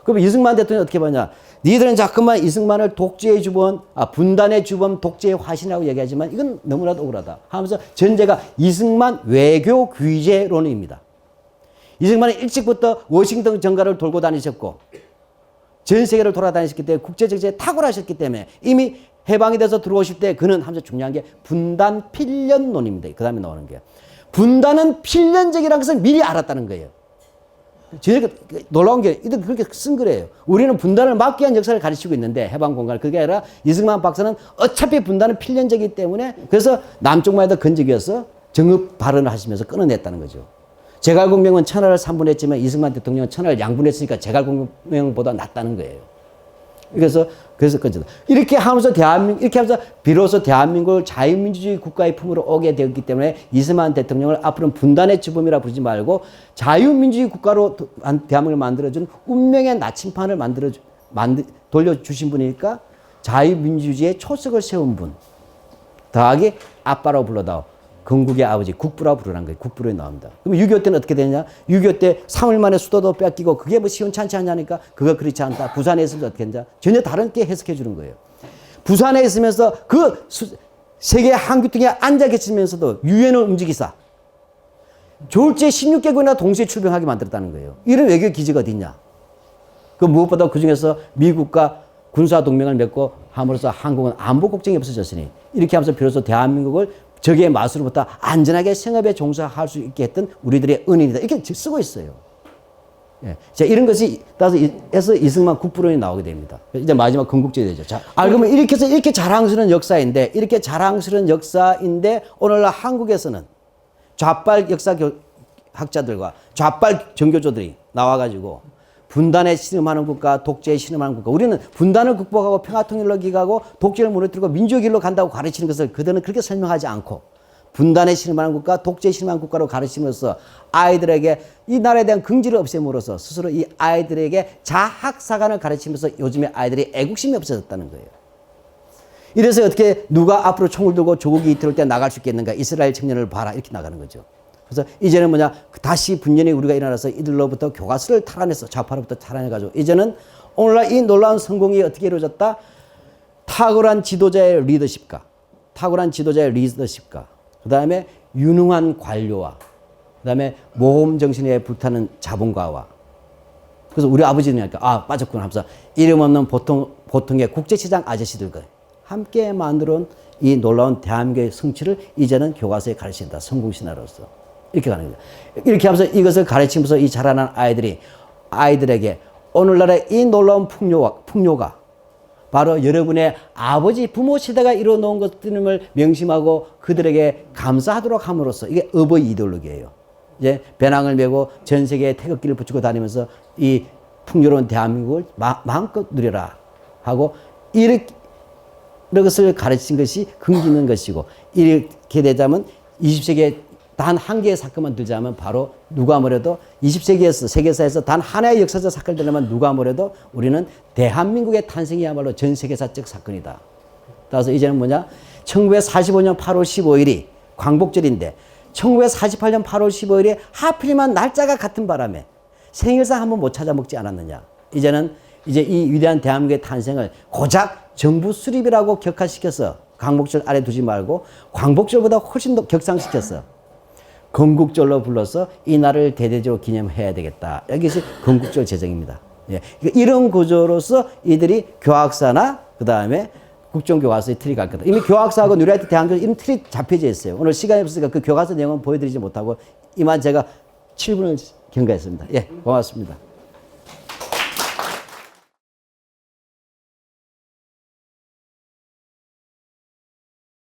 그럼 이승만 대통령이 어떻게 보냐? 니들은 자꾸만 이승만을 독재의 주범, 분단의 주범, 독재의 화신이라고 얘기하지만 이건 너무나도 억울하다 하면서 전제가 이승만 외교 규제론입니다. 이승만은 일찍부터 워싱턴 정가를 돌고 다니셨고 전 세계를 돌아다니셨기 때문에 국제정세에 탁월하셨기 때문에 이미 해방이 돼서 들어오실 때 그는 하면서 중요한 게 분단 필연론입니다. 그 다음에 나오는 게 분단은 필연적이라는 것을 미리 알았다는 거예요. 제일 놀라운 게 이들 그렇게 쓴 거래요. 우리는 분단을 막기 위한 역사를 가르치고 있는데 해방 공간을 그게 아니라 이승만 박사는 어차피 분단은 필연적이기 때문에 그래서 남쪽만 해도 건적이어서 정읍 발언을 하시면서 끊어냈다는 거죠. 제갈공명은 천하를 3분했지만 이승만 대통령은 천하를 양분했으니까 제갈공명보다 낫다는 거예요. 그래서 건졌다. 이렇게 하면서 비로소 대한민국을 자유민주주의 국가의 품으로 오게 되었기 때문에 이승만 대통령을 앞으로는 분단의 주범이라 부르지 말고 자유민주주의 국가로 대한민국을 만들어준 운명의 나침판을 돌려주신 분이니까 자유민주주의의 초석을 세운 분. 더하기 아빠라고 불러다오. 건국의 아버지 국부라고 부르는 거예요. 국부로 나옵니다. 그럼 6.25 때는 어떻게 되냐? 6.25 때 3월 만에 수도도 뺏기고 그게 뭐 시원찮지 않냐니까 그거 그렇지 않다. 부산에 있으면 어떻게 했냐? 전혀 다른 게 해석해 주는 거예요. 부산에 있으면서 그 세계 항구등에 앉아 계시면서도 유엔을 움직이사 졸지에 16개국이나 동시에 출병하게 만들었다는 거예요. 이런 외교 기지가 어디 있냐? 그 무엇보다 그 중에서 미국과 군사 동맹을 맺고 함으로써 한국은 안보 걱정이 없어졌으니 이렇게 하면서 비로소 대한민국을 적의 마수로부터 안전하게 생업에 종사할 수 있게 했던 우리들의 은인이다. 이렇게 쓰고 있어요. 예. 자, 이런 것이 따라서 이승만 국부론이 나오게 됩니다. 이제 마지막 건국제가 되죠. 자, 그러면 이렇게 해서 이렇게 자랑스러운 역사인데, 오늘날 한국에서는 좌빨 역사학자들과 좌빨 정교조들이 나와가지고 분단에 신음하는 국가, 독재에 신음하는 국가. 우리는 분단을 극복하고 평화통일로 기가고 독재를 무너뜨리고 민주의 길로 간다고 가르치는 것을 그들은 그렇게 설명하지 않고 분단에 신음하는 국가, 독재에 신음하는 국가로 가르치면서 아이들에게 이 나라에 대한 긍지를 없애므로써 스스로 이 아이들에게 자학사관을 가르치면서 요즘에 아이들이 애국심이 없어졌다는 거예요. 이래서 어떻게 누가 앞으로 총을 들고 조국이 이태올 때 나갈 수 있겠는가? 이스라엘 청년을 봐라. 이렇게 나가는 거죠. 그래서 이제는 다시 분연히 우리가 일어나서 이들로부터 교과서를 탈환해서 좌파로부터 탈환해가지고 이제는 오늘날 이 놀라운 성공이 어떻게 이루어졌다? 탁월한 지도자의 리더십과 그 다음에 유능한 관료와 그 다음에 모험 정신에 불타는 자본가와 그래서 우리 아버지는 빠졌구나 하면서 이름 없는 보통의 국제시장 아저씨들과 함께 만들어온 이 놀라운 대한민국의 성취를 이제는 교과서에 가르친다. 성공신화로서. 이렇게 가는 거죠. 이렇게 하면서 이것을 가르치면서 이 자라난 아이들에게 오늘날의 이 놀라운 풍요가 바로 여러분의 아버지 부모 시대가 이뤄놓은 것들을 명심하고 그들에게 감사하도록 함으로써 이게 어버이 이데올로기예요. 이제 배낭을 메고 전 세계에 태극기를 붙이고 다니면서 이 풍요로운 대한민국을 마음껏 누려라 하고 이런 것을 가르친 것이 긍지는 것이고 이렇게 되자면 20세기에 단 한 개의 사건만 들자면 바로 누가 뭐래도 20세기에서 세계사에서 단 하나의 역사적 사건을 들자면 누가 뭐래도 우리는 대한민국의 탄생이야말로 전 세계사적 사건이다. 따라서 이제는 1945년 8월 15일이 광복절인데 1948년 8월 15일이 하필이면 날짜가 같은 바람에 생일상 한번 못 찾아 먹지 않았느냐. 이제 이 위대한 대한민국의 탄생을 고작 정부 수립이라고 격화시켜서 광복절 아래 두지 말고 광복절보다 훨씬 더 격상시켰어. 건국절로 불러서 이 날을 대대적으로 기념해야 되겠다. 여기서 건국절 제정입니다. 예. 이런 구조로서 이들이 교학사나 그 다음에 국정교과서의 틀이 갈 거다. 이미 교학사하고 뉴라이트 대한민국 이런 틀이 잡혀져 있어요. 오늘 시간이 없으니까 그 교과서 내용은 보여드리지 못하고 이만 제가 7분을 경과했습니다. 예, 고맙습니다.